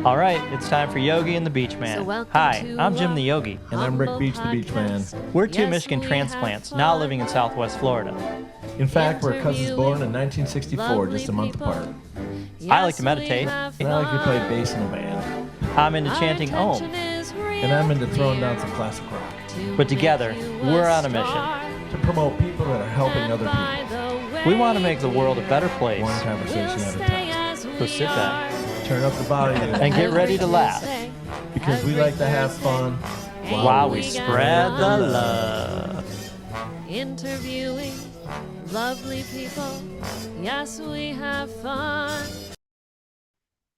All right, it's time for Yogi and the BeachMan. Hi, I'm Jim the Yogi. And I'm Rick Beach the BeachMan. We're two Michigan transplants now living in Southwest Florida. In fact, we're cousins born in 1964, just a month apart. I like to meditate. And I like to play bass in a band. I'm into chanting Om. And I'm into throwing down some classic rock. But together, we're on a mission to promote people that are helping other people. We want to make the world a better place. One conversation at a time. So sit back, turn up the volume, and get ready to laugh. Because we like to have fun while we spread the love. Interviewing lovely people. Yes, we have fun.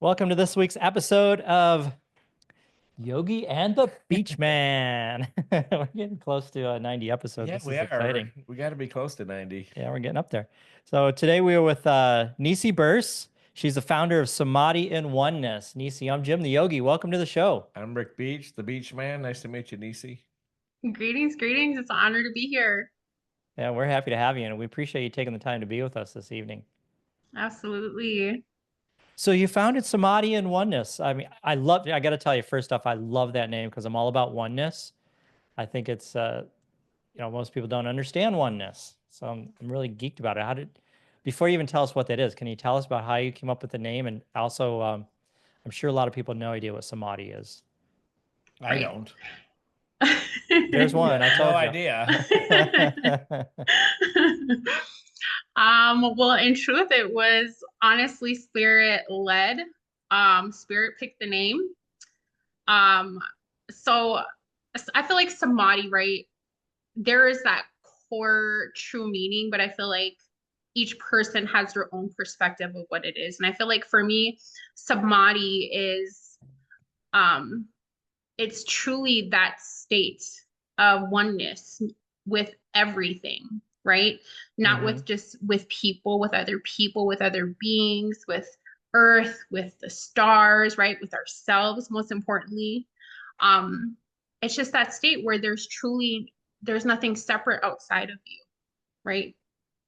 Welcome to this week's episode of Yogi and the BeachMan. We're getting close to 90 episodes. Yeah, this we is are. exciting. We got to be close to 90. Yeah, we're getting up there. So today we are with Neicy Burse. She's the founder of Samadhi and Oneness. Neicy, I'm Jim the Yogi. Welcome to the show. I'm Rick Beach, the BeachMan. Nice to meet you, Neicy. Greetings. It's an honor to be here. Yeah, we're happy to have you, and we appreciate you taking the time to be with us this evening. Absolutely. So you founded Samadhi and Oneness. I mean, I got to tell you, first off, I love that name because I'm all about oneness. I think it's, most people don't understand oneness. So I'm really geeked about it. Before you even tell us what that is, can you tell us about how you came up with the name? And also, I'm sure a lot of people have no idea what Samadhi is. I don't. There's one. I told no you. idea. Well, in truth, it was honestly spirit led. Spirit picked the name. So I feel like Samadhi, right? There is that core true meaning, but I feel like each person has their own perspective of what it is. And I feel like for me, Samadhi is, it's truly that state of oneness with everything, right? Not with just with people, with other beings, with earth, with the stars, right? With ourselves, most importantly. It's just that state where there's nothing separate outside of you, right?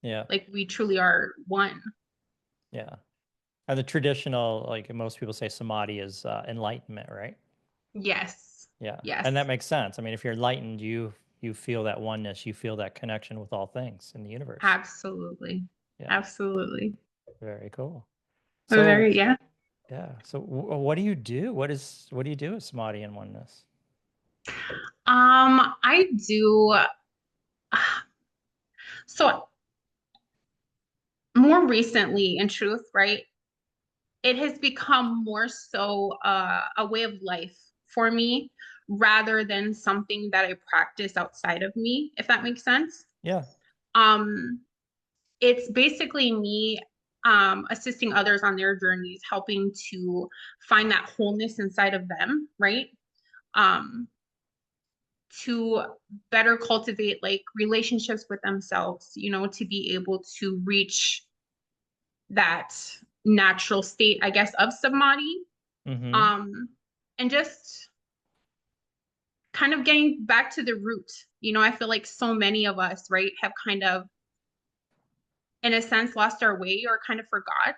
Yeah. Like we truly are one. Yeah. And the traditional, like most people say, Samadhi is enlightenment, right? Yes. Yeah. Yes. And that makes sense. I mean, if you're enlightened, you feel that oneness, you feel that connection with all things in the universe. Absolutely. Yeah. Absolutely. Very cool. So, yeah. Yeah. So what do you do? What do you do with Samadhi and Oneness? I do. So more recently, in truth, right? It has become more so a way of life for me rather than something that I practice outside of me, if that makes sense. Yeah. It's basically me assisting others on their journeys, helping to find that wholeness inside of them, right? To better cultivate like relationships with themselves, to be able to reach that natural state, I guess, of Samadhi. And just kind of getting back to the root. I feel like so many of us, right, have kind of, in a sense, lost our way or kind of forgot,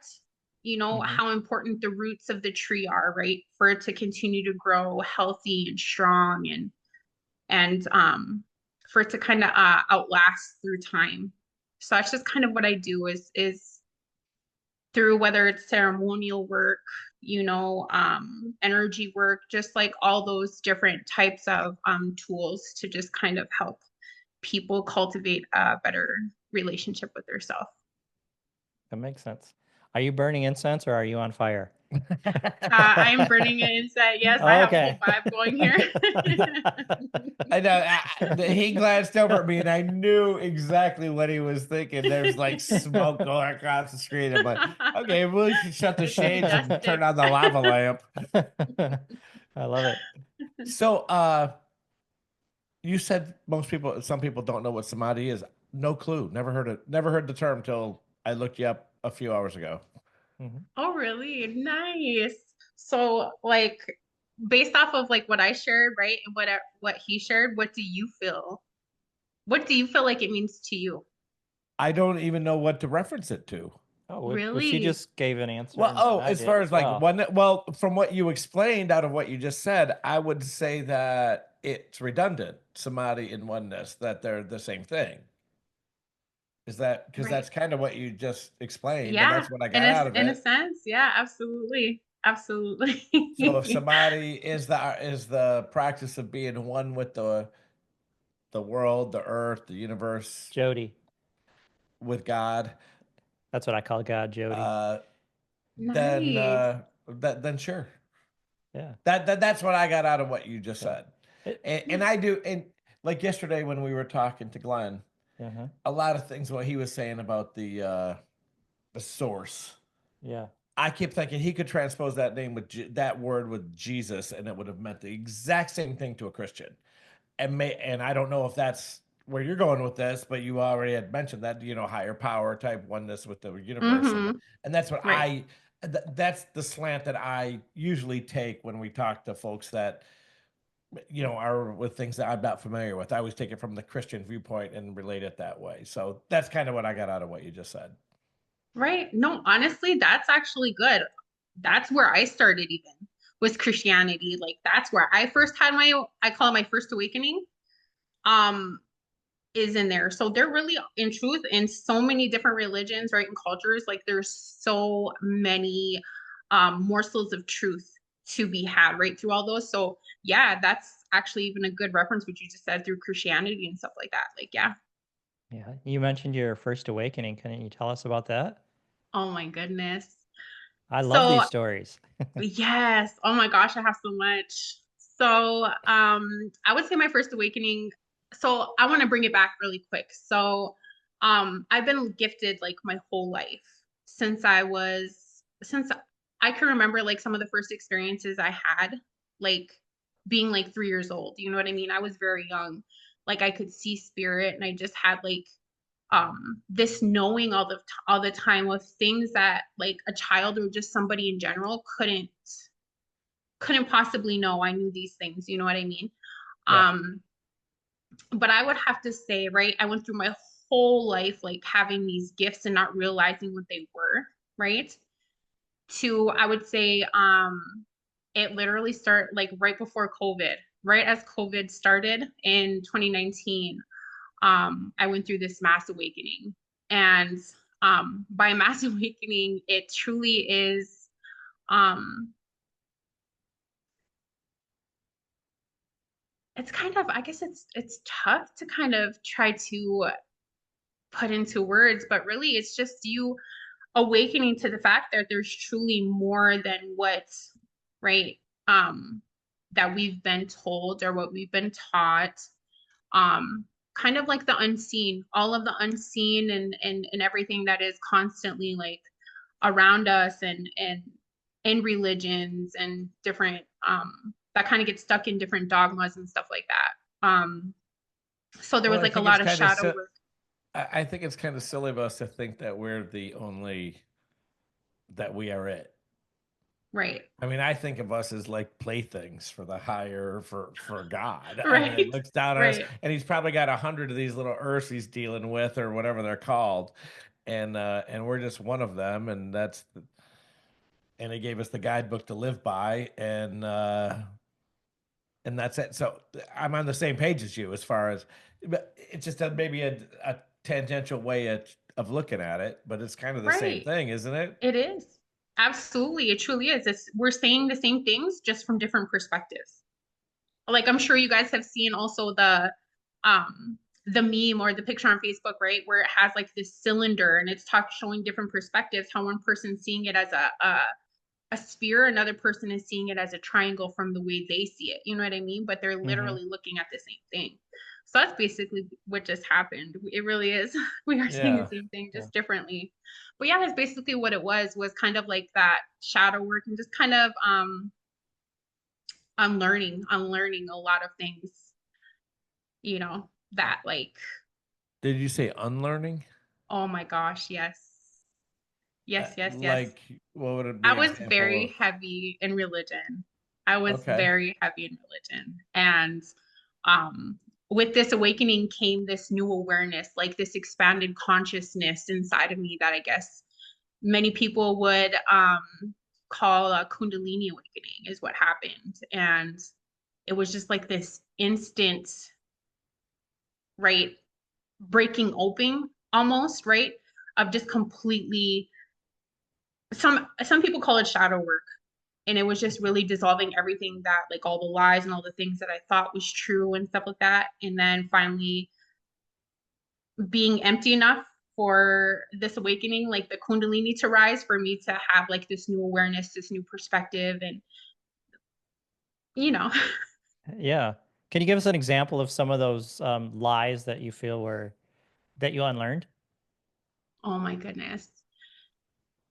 how important the roots of the tree are, right, for it to continue to grow healthy and strong and for it to kind of outlast through time. So that's just kind of what I do is through whether it's ceremonial work, energy work, just like all those different types of tools to just kind of help people cultivate a better relationship with themselves. That makes sense. Are you burning incense or are you on fire? I'm burning an incense. Yes, I have a whole vibe going here. I know. He glanced over at me and I knew exactly what he was thinking. There's like smoke going across the screen. I'm like, okay, we should shut the shades and turn on the lava lamp. I love it. So you said some people don't know what Samadhi is. No clue. Never heard the term till I looked you up a few hours ago. Oh, really? Nice. So like based off of like what I shared, right? And what he shared, what do you feel? What do you feel like it means to you? I don't even know what to reference it to. Oh, which she Really? just gave an answer Well, and I as did far as as like well. one, well, from what you explained out of what you just said, I would say that it's redundant, samadhi and oneness, that they're the same thing. Is that because Right. that's kind of what you just explained, and Yeah. that's what I In got a out of in a it. sense, yeah, absolutely. Absolutely. So if samadhi is the practice of being one with the world, the earth, the universe, Jody. with God, That's what I call God, Jody. uh, then Nice. then sure. Yeah. That's what I got out of what you just Yeah. said. And I do, and like yesterday when we were talking to Glenn, Uh-huh. a lot of things what he was saying about the source. Yeah. I keep thinking he could transpose that name with that word with Jesus, and it would have meant the exact same thing to a Christian. And I don't know if that's where you're going with this, but you already had mentioned that, higher power type oneness with the universe, and Mm-hmm. that's what Right. that's the slant that I usually take when we talk to folks that are with things that I'm not familiar with. I always take it from the Christian viewpoint and relate it that way. So that's kind of what I got out of what you just said. Right. No, honestly, that's actually good. That's where I started even with Christianity. Like that's where I first had I call it my first awakening. Um, is in there. So they're really in truth in so many different religions, right? And cultures, like there's so many morsels of truth to be had right through all those. So yeah, that's actually even a good reference, what you just said through Christianity and stuff like that. Like, yeah. Yeah. You mentioned your first awakening. Can you tell us about that? Oh my goodness. I love So these stories. yes. Oh my gosh, I have so much. So, I would say my first awakening. So I want to bring it back really quick. So, I've been gifted like my whole life since I can remember like some of the first experiences I had, like being like 3 years old. You know what I mean? I was very young. Like I could see spirit and I just had like this knowing all the time of things that like a child or just somebody in general couldn't possibly know. I knew these things, you know what I mean? Yeah. um but I would have to say, right, I went through my whole life like having these gifts and not realizing what they were, right? To I would say it literally started like right before COVID, right as COVID started in 2019. I went through this mass awakening. And by mass awakening, it truly is, it's kind of, I guess it's tough to kind of try to put into words, but really it's just you awakening to the fact that there's truly more than what, right, um, that we've been told or what we've been taught. um Kind of like the unseen, all of the unseen and everything that is constantly like around us and in religions and different that kind of get stuck in different dogmas and stuff like that. So there Well, was I like a think it's lot of kind of shadow work. I think it's kind of silly of us to think that we're the only that we are it. Right. I mean, I think of us as like playthings for the higher for God. I mean, it Right. looks down on us, Right. and he's probably got 100 of these little earths he's dealing with, or whatever they're called, and we're just one of them, and he gave us the guidebook to live by, and that's it. So I'm on the same page as you as far as, but it's just maybe a tangential way of looking at it, but it's kind of the same Right. thing, isn't it? It is. Absolutely. It truly is. We're saying the same things just from different perspectives. Like I'm sure you guys have seen also the meme or the picture on Facebook, right, where it has like this cylinder and it's showing different perspectives, how one person's seeing it as a sphere, another person is seeing it as a triangle from the way they see it. You know what I mean? But they're Mm-hmm. literally looking at the same thing. So that's basically what just happened. It really is. We are seeing the Yeah. same thing Yeah. just differently. But yeah, that's basically what it was kind of like that shadow work and just kind of unlearning a lot of things, that like, Did you say unlearning? oh my gosh, yes. Yes, yes, yes. Like, what would it be I an was example of? very heavy in religion. I was Okay. very heavy in religion. And um, with this awakening came this new awareness, like this expanded consciousness inside of me that I guess many people would call a Kundalini awakening is what happened. And it was just like this instant, right, breaking open almost, right, of just completely, some people call it shadow work. And it was just really dissolving everything that, like, all the lies and all the things that I thought was true and stuff like that. And then finally being empty enough for this awakening, like the Kundalini to rise, for me to have like this new awareness, this new perspective, and you know. Yeah. Can you give us an example of some of those lies that you feel were that you unlearned? Oh my goodness.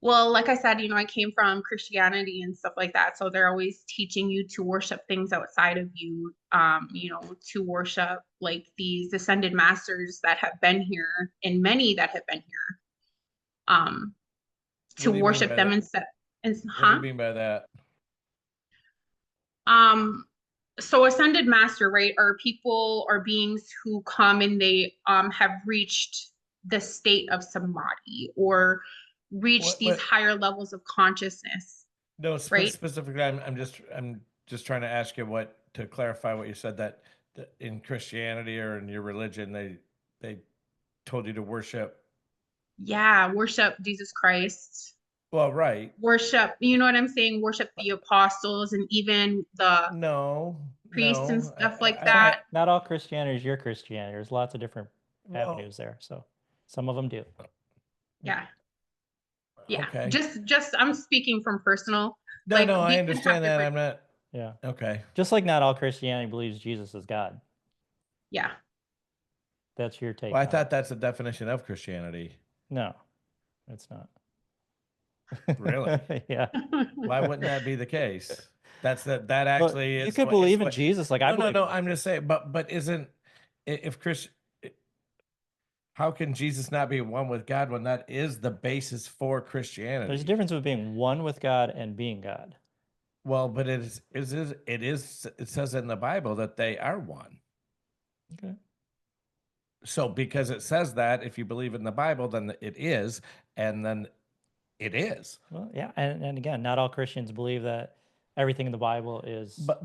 Well, like I said, I came from Christianity and stuff like that. So they're always teaching you to worship things outside of you, to worship like these ascended masters that have been here, and many that have been here, to What do you mean worship by them that? instead. And What do you mean by that? So ascended master, right, are people or beings who come and they have reached the state of samadhi, or reached these What? higher levels of consciousness, No, right? specifically, I'm just trying to ask you what to clarify what you said that in Christianity or in your religion they told you to worship. Yeah, worship Jesus Christ, Well, right. worship, you know what I'm saying? Worship the apostles and even the No, priests and no. stuff like It's that. not all Christianity is your Christianity. There's lots of different Well, avenues there. So some of them do. Yeah. Yeah. okay. Just I'm speaking from personal, No, like no, I we can have understand that. different, I'm not. Yeah. Okay. Just like not all Christianity believes Jesus is God. yeah. That's your take Well, I on thought it. that's a definition of Christianity. No, it's not. Really? Yeah. Why wouldn't that be the case? That Well, actually you is could what it's believe in what. Jesus. Like I No, no, believe no. in I'm Jesus. just saying, but isn't if Chris, how can Jesus not be one with God when that is the basis for There's a Christianity? difference between being one with God and being God. Well, but it says in the Bible that they are one. Okay. So because it says that, if you believe in the Bible, then it is, and then it is. Well, yeah, and again, not all Christians believe that everything in the Bible is. But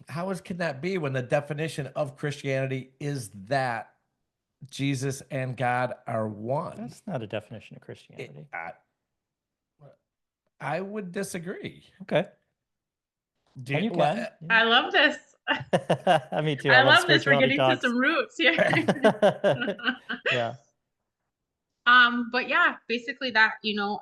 how can that be when the definition of Christianity is that Jesus and God are one? That's not a definition of It- Christianity. I would disagree. Okay. And you Well, can. I love this. Me too. I I love love this. We're spirituality getting to talks. some roots here. Yeah. But yeah, basically that,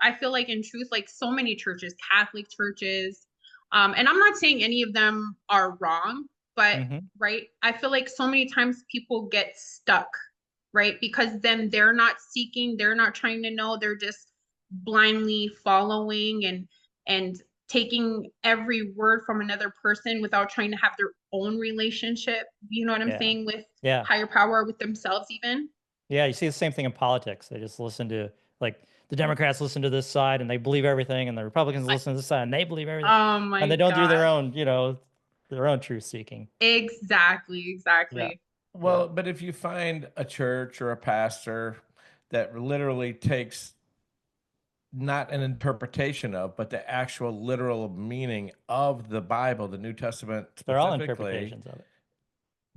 I feel like in truth, like so many churches, Catholic churches, and I'm not saying any of them are wrong, but hmm right, I feel like so many times people get stuck, right? Because then they're not seeking, they're not trying to know, they're just blindly following and taking every word from another person without trying to have their own relationship, you know what I'm Yeah. saying, with Yeah. higher power, with themselves even. Yeah. You see the same thing in politics. They just listen to like the Democrats listen to this side and they believe everything, and the Republicans listen to this side and they believe everything, Oh and my they don't do their gosh. own, their own truth seeking. Exactly, Yeah. exactly. well, Yeah. but if you find a church or a pastor that literally takes not an interpretation of, but the actual literal meaning of the Bible, the New Testament They're all specifically. interpretations of it.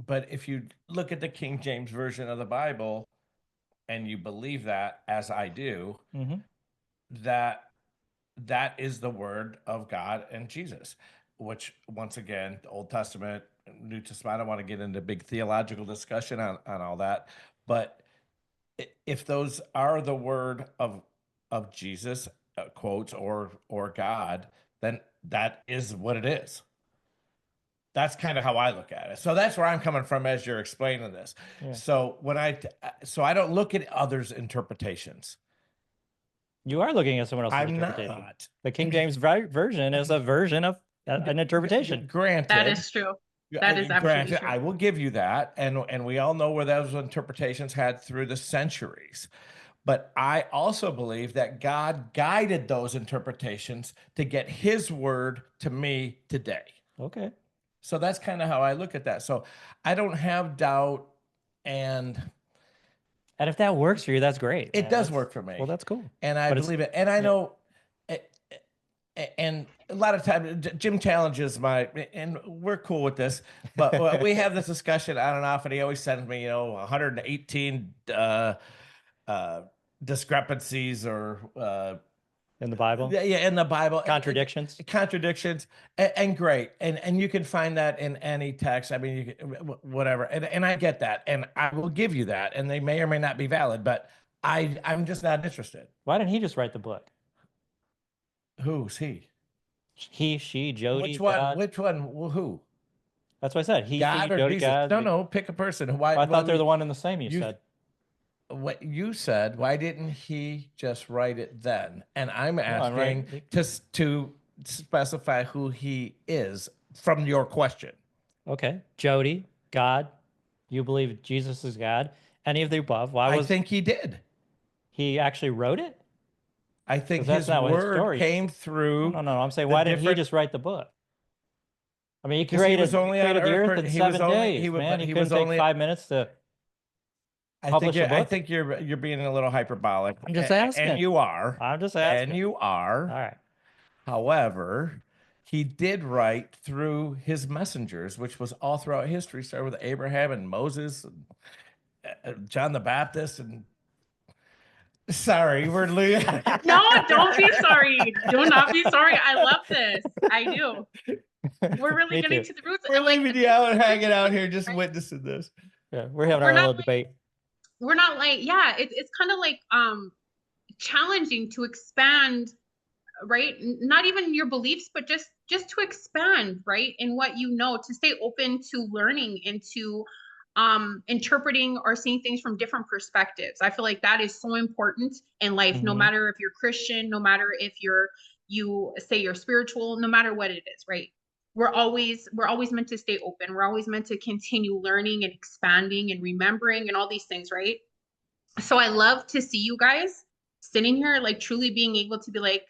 But if you look at the King James Version of the Bible and you believe that, as I do, hmm that that is the word of God and Jesus, which once again, the Old Testament, New Testament, I don't want to get into big theological discussion on all that, but if those are the word of Jesus, quotes or God, then that is what it is. That's kind of how I look at it. So that's where I'm coming from as you're explaining this. Yeah. So I don't look at others' interpretations. You are looking at someone else's I'm interpretation. not. The King James version is a version of an interpretation. Granted, That is true. That is absolutely granted, true. I will give you that, and we all know where those interpretations had through the centuries. But I also believe that God guided those interpretations to get His word to me today. Okay. So that's kind of how I look at that. So I don't have doubt, and And if that works for you, that's great. It man. does That's- work for me. Well, that's cool. And I But it's- believe it. And I yeah. know, and a lot of times Jim challenges and we're cool with this, but we have this discussion on and off, and he always sends me, 118 discrepancies or In the Bible, yeah, in the Bible, contradictions. and great, and you can find that in any text. I mean, you can, whatever, and I get that, and I will give you that, and they may or may not be valid, but I'm just not interested. Why didn't he just write the book? Who's he? He, she, Jody. Which one? God. Which one? Well, who? That's what I said. He, God she, or Jody, Jesus? God. No, pick a person. Why? I thought they're the one and the same. You you- said. What you said? Why didn't he just write it then? And I'm asking right. to specify who he is from your question. Okay, Jody, God. You believe Jesus is God? Any of the above? Why I was think he did. he actually wrote it? I think 'Cause that's his not what his word story- came through. No. I'm saying, the why didn't he different- just write the book? I mean, he Because he was only on created the Earth earth for- in he was 7 only- days, he was- man. but He he couldn't was take only- 5 minutes to. Publish a I book? think you're being a little hyperbolic. I'm just and asking. you are. I'm just asking. And you are. All right. However, he did write through his messengers, which was all throughout history, started with Abraham and Moses and John the Baptist. And sorry, we're No, don't be sorry. Do not be sorry. I love this. I do. We're really Me getting too. to the roots. we're and, like, leaving you out and hanging out here, just witnessing this. Yeah, we're having We're our not little like- debate. we're not like, yeah, it's kind of like challenging to expand, right? Not even your beliefs, but just to expand, right? In what you know, to stay open to learning and to interpreting or seeing things from different perspectives. I feel like that is so important in life, no Mhm. matter if you're Christian, no matter if you say you're spiritual, no matter what it is, right? We're always meant to stay open. We're always meant to continue learning and expanding and remembering and all these things, right? So I love to see you guys sitting here, like truly being able to be like,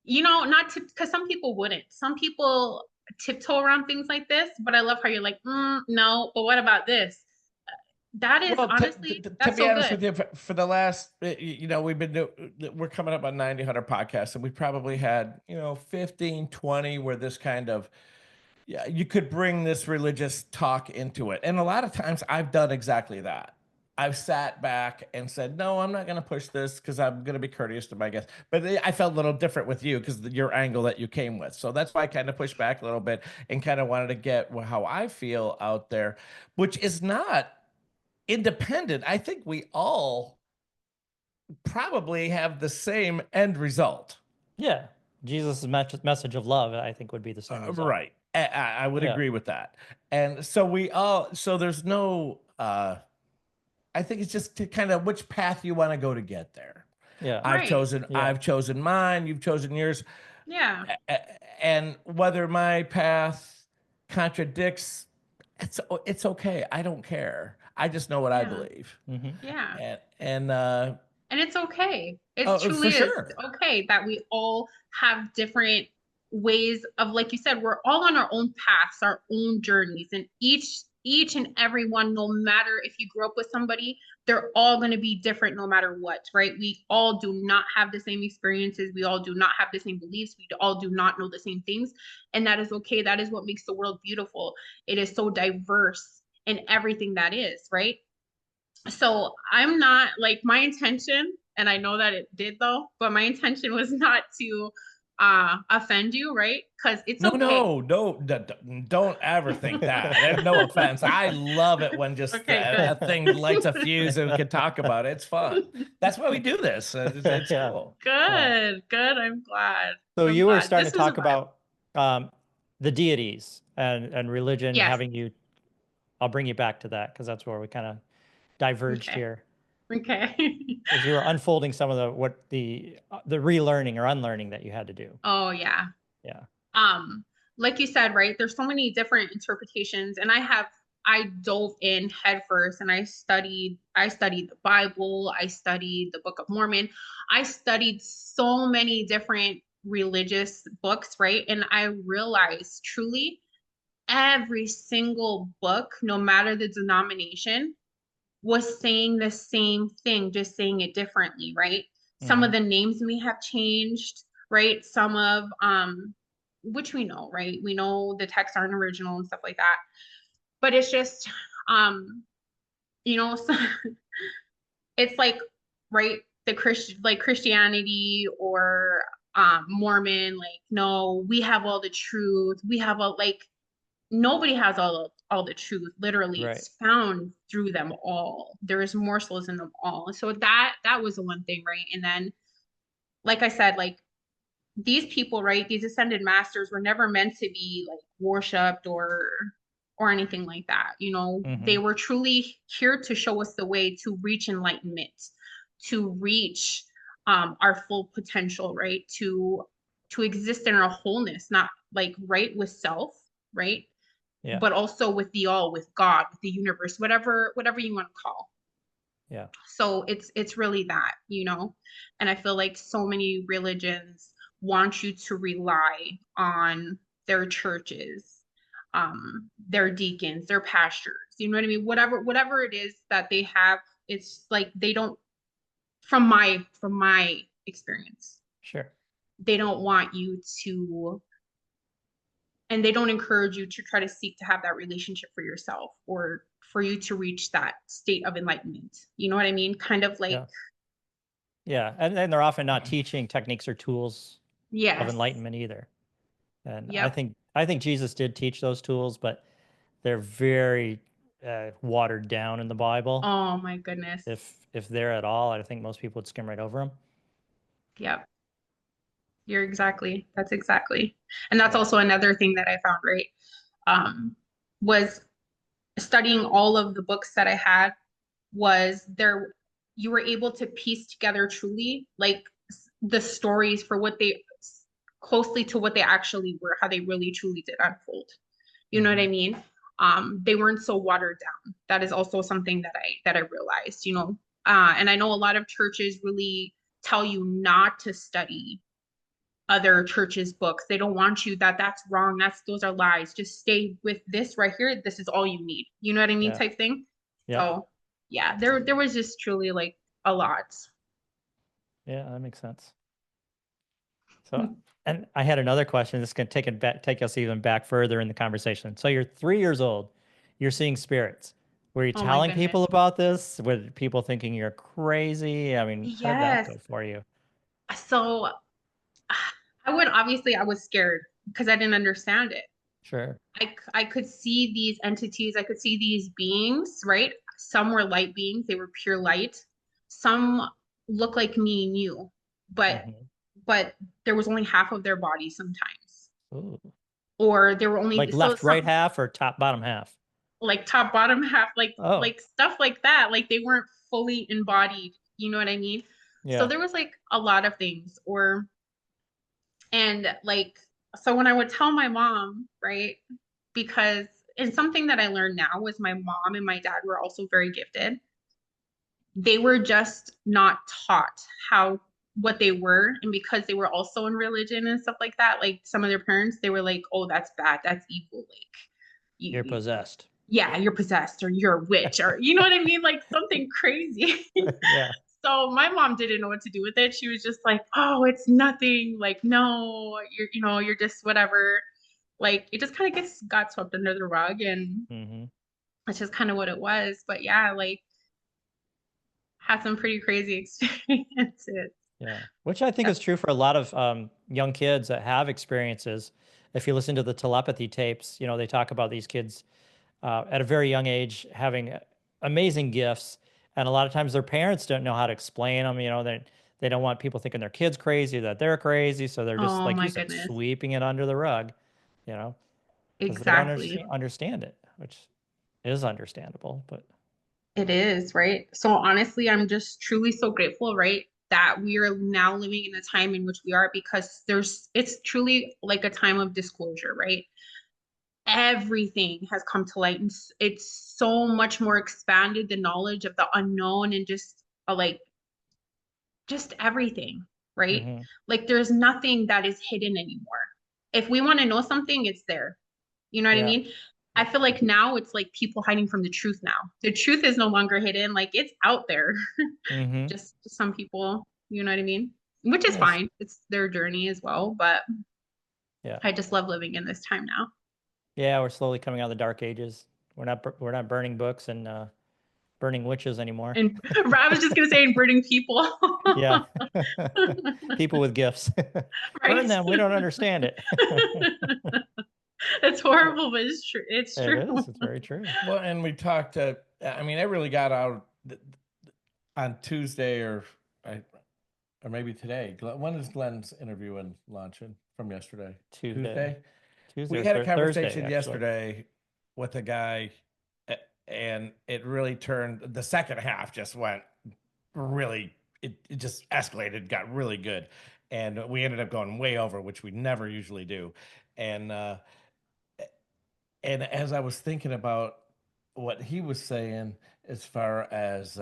not to, because some people wouldn't. Some people tiptoe around things like this, but I love how you're like, no, but what about this? That is honestly, to that's be so honest good. with you, for the last, we're coming up on 90, 100 podcasts, and we probably had, 15, 20 where this kind of, yeah, you could bring this religious talk into it. And a lot of times I've done exactly that. I've sat back and said, no, I'm not going to push this because I'm going to be courteous to my guests. But I felt a little different with you because your angle that you came with. So that's why I kind of pushed back a little bit and kind of wanted to get how I feel out there, which is not independent. I think we all probably have the same end result. Yeah, Jesus' message of love, I think, would be the same. result. Right. I would Yeah. agree with that. And so there's no, I think it's just to kind of which path you want to go to get there. Yeah. I've Right. chosen mine, you've chosen yours. Yeah. And whether my path contradicts, it's okay. I don't care. I just know what I Yeah. believe. hmm Yeah. And And it's okay. It Oh, for truly is sure. okay that we all have different ways of, like you said, we're all on our own paths, our own journeys, and each and every one, no matter if you grew up with somebody, they're all going to be different no matter what, right? We all do not have the same experiences. We all do not have the same beliefs. We all do not know the same things. And that is okay. That is what makes the world beautiful. It is so diverse in everything that is, right? So I'm not like, my intention, and I know that it did though, but my intention was not to offend you, right? Because it's okay. no, don't ever think that. There's no offense. I love it when just Okay, a thing lights a fuse and we can talk about it. It's fun. That's why we do this. It's Yeah. cool. Good. I'm glad. So I'm you were glad. starting This to was a talk vibe. about the deities and religion Yes. having you. I'll bring you back to that because that's where we kind of diverged Okay. here. Okay. As you were unfolding some of the relearning or unlearning that you had to do. Oh yeah. Yeah. Like you said, right? There's so many different interpretations, and I dove in headfirst and I studied the Bible, I studied the Book of Mormon, I studied so many different religious books, right? And I realized truly every single book, no matter the denomination, was saying the same thing, just saying it differently, right? Some of the names may have changed, right? Some of which we know, right? We know the texts aren't original and stuff like that. But it's just you know, so, it's like, right, the Christianity or Mormon, like, no, we have all the truth. We have all, like, nobody has all the truth. Literally, Right. it's found through them all. There is morsels in them all. So that was the one thing, right? And then, like I said, like, these people, right, these ascended masters were never meant to be like worshipped or anything like that. You know, they were truly here to show us the way to reach enlightenment, to reach our full potential, right? To exist in our wholeness, not like right with self, right? Yeah. But also with the all, with God, with the universe, whatever you want to call. Yeah. So it's really that, you know. And I feel like so many religions want you to rely on their churches, their deacons, their pastors, you know what I mean? Whatever it is that they have, it's like they don't, from my experience, Sure. they don't want you to, and they don't encourage you to try to seek to have that relationship for yourself or for you to reach that state of enlightenment. You know what I mean? Kind of like, Yeah. Yeah. And then they're often not teaching techniques or tools of yes. enlightenment either. And Yep. I think Jesus did teach those tools, but they're very watered down in the Bible. Oh my goodness. If they're at all, I think most people would skim right over them. Yep. That's exactly. And that's Yeah. also another thing that I found, right? Was studying all of the books that I had was there, you were able to piece together truly like the stories for what they closely to what they actually were, how they really truly did unfold. You know what I mean? They weren't so watered down. That is also something that I realized, you know. And I know a lot of churches really tell you not to study other churches' books. They don't want you that's wrong. Those are lies. Just stay with this right here. This is all you need. You know what I mean? Yeah. Type thing. Yeah. So yeah, there was just truly like a lot. Yeah, that makes sense. So, and I had another question. This is going to take us even back further in the conversation. So you're 3 years old. You're seeing spirits. Were you Oh my telling goodness. people about this? Were people thinking you're crazy? I mean, how did that Yes. go for you? So I was scared because I didn't understand it. Sure. I could see these entities, I could see these beings, right? Some were light beings, they were pure light. Some look like me and you, but Mhm. but there was only half of their body sometimes. Ooh. Or there were only Like so left, right some half, or top, bottom half? like top bottom half, Oh, like stuff like that. Like they weren't fully embodied, you know what I mean? So yeah. there was like a lot of things, or and like, so when I would tell my mom, right? Because, and something that I learned now was my mom and my dad were also very gifted. They were just not taught how what they were. And because they were also in religion and stuff like that, like some of their parents, they were like, oh, that's bad, that's evil. Like You're you possessed. yeah, you're possessed or you're a witch or you know what I mean? Like something crazy. Yeah. So my mom didn't know what to do with it. She was just like, "Oh, it's nothing. Like, no, you're just whatever." Like it just kind of got swept under the rug, and Hmm. that's just kind of what it was. But yeah, like had some pretty crazy experiences. Yeah. Which I think Yeah. is true for a lot of young kids that have experiences. If you listen to the telepathy tapes, they talk about these kids at a very young age having amazing gifts, and a lot of times their parents don't know how to explain them. They don't want people thinking their kids crazy, that they're crazy, so they're just Oh like you my said, goodness. sweeping it under the rug, because they don't Exactly. understand it, which is understandable. But It is, right? So honestly, I'm just truly so grateful, right? That we are now living in a time in which we are because it's truly like a time of disclosure, right? Everything has come to light and it's so much more expanded the knowledge of the unknown and just everything, right? hmm Like there's nothing that is hidden anymore. If we want to know something, it's there. You know what I yeah, mean? I feel like now it's like people hiding from the truth now. The truth is no longer hidden, like it's out there. Mm-hmm. Just to some people, you know what I mean? Which is Yes. fine. It's their journey as well, but Yeah. I just love living in this time now. Yeah, we're slowly coming out of the dark ages. We're not burning books and burning witches anymore. And I was just gonna say, and burning people. Yeah. People with gifts. Burn Right. them. We don't understand it. It's horrible, but it's true. It's It true. is. It's very true. Well, and we talked I mean, I really got out on Tuesday or maybe today. When is Glenn's interview and launching from yesterday? Tuesday. We or had a Thursday, conversation actually. yesterday with a guy, and it really turned, the second half just went really, it just escalated, got really good. And we ended up going way over, which we never usually do. And as I was thinking about what he was saying as far as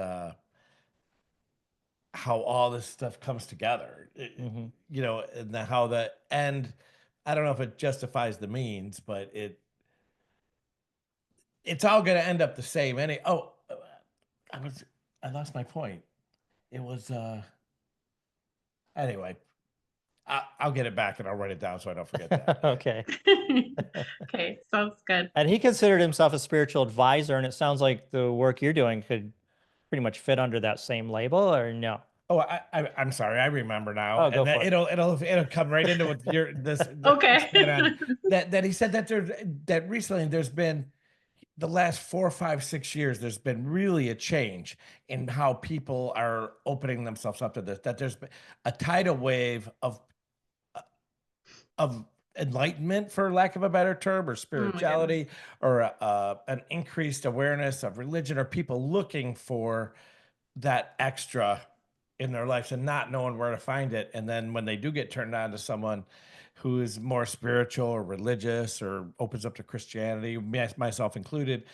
how all this stuff comes together, Mhm. you know, and how the end, I don't know if it justifies the means, but it's all going to end up the same. I lost my point. It was, anyway, I'll get it back and I'll write it down so I don't forget that. Okay. Okay, sounds good. And he considered himself a spiritual advisor, and it sounds like the work you're doing could pretty much fit under that same label, or no? Oh, I'm sorry. I remember now, Oh, go and that for it. it'll come right into what your Okay. that he said that recently there's been the last 4, 5, 6 years, there's been really a change in how people are opening themselves up to this. That there's been a tidal wave of enlightenment, for lack of a better term, or spirituality, or an increased awareness of religion, or people looking for that extra in their lives and not knowing where to find it. And then when they do get turned on to someone who is more spiritual or religious or opens up to Christianity, myself included,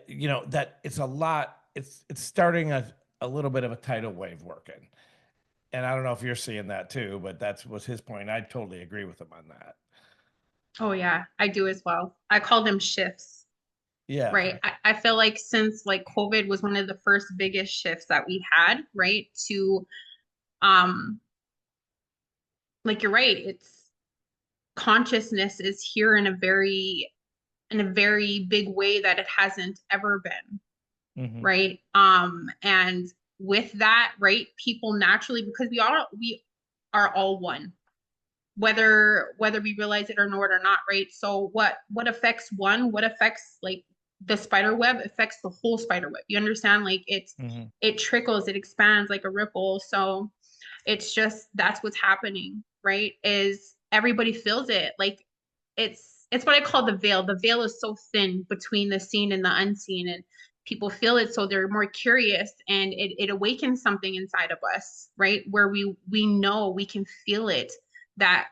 you know, that it's a lot, it's starting a little bit of a tidal wave working. And I don't know if you're seeing that too, but was his point. I totally agree with him on that. Oh yeah, I do as well. I call them shifts, Yeah. right? I feel like since like COVID was one of the first biggest shifts that we had, right? To um like you're right, it's consciousness is here in a very big way that it hasn't ever been, Mhm. right? And with that, right, people naturally, because we are all one, whether we realize it or know it or not, right? So what affects one, what affects like the spider web affects the whole spider web. You understand? Like Mhm. it trickles, it expands like a ripple. So it's just that's what's happening, right? Is everybody feels it. Like it's what I call the veil. The veil is so thin between the seen and the unseen, and people feel it, so they're more curious, and it awakens something inside of us, right? Where we know, we can feel it, that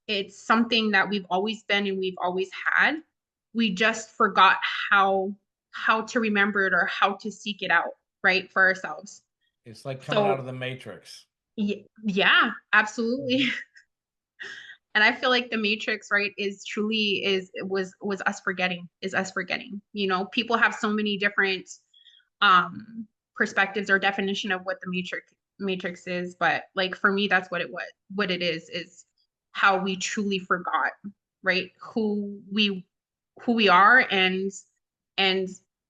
it's something that we've always been and we've always had. We just forgot how to remember it or how to seek it out, right, for ourselves. It's like coming out So of the Matrix. yeah, absolutely. And I feel like the Matrix, right, is truly was us forgetting, is us forgetting. You know, people have so many different perspectives or definition of what the matrix is, but like for me, that's what it is how we truly forgot, right, who we are, and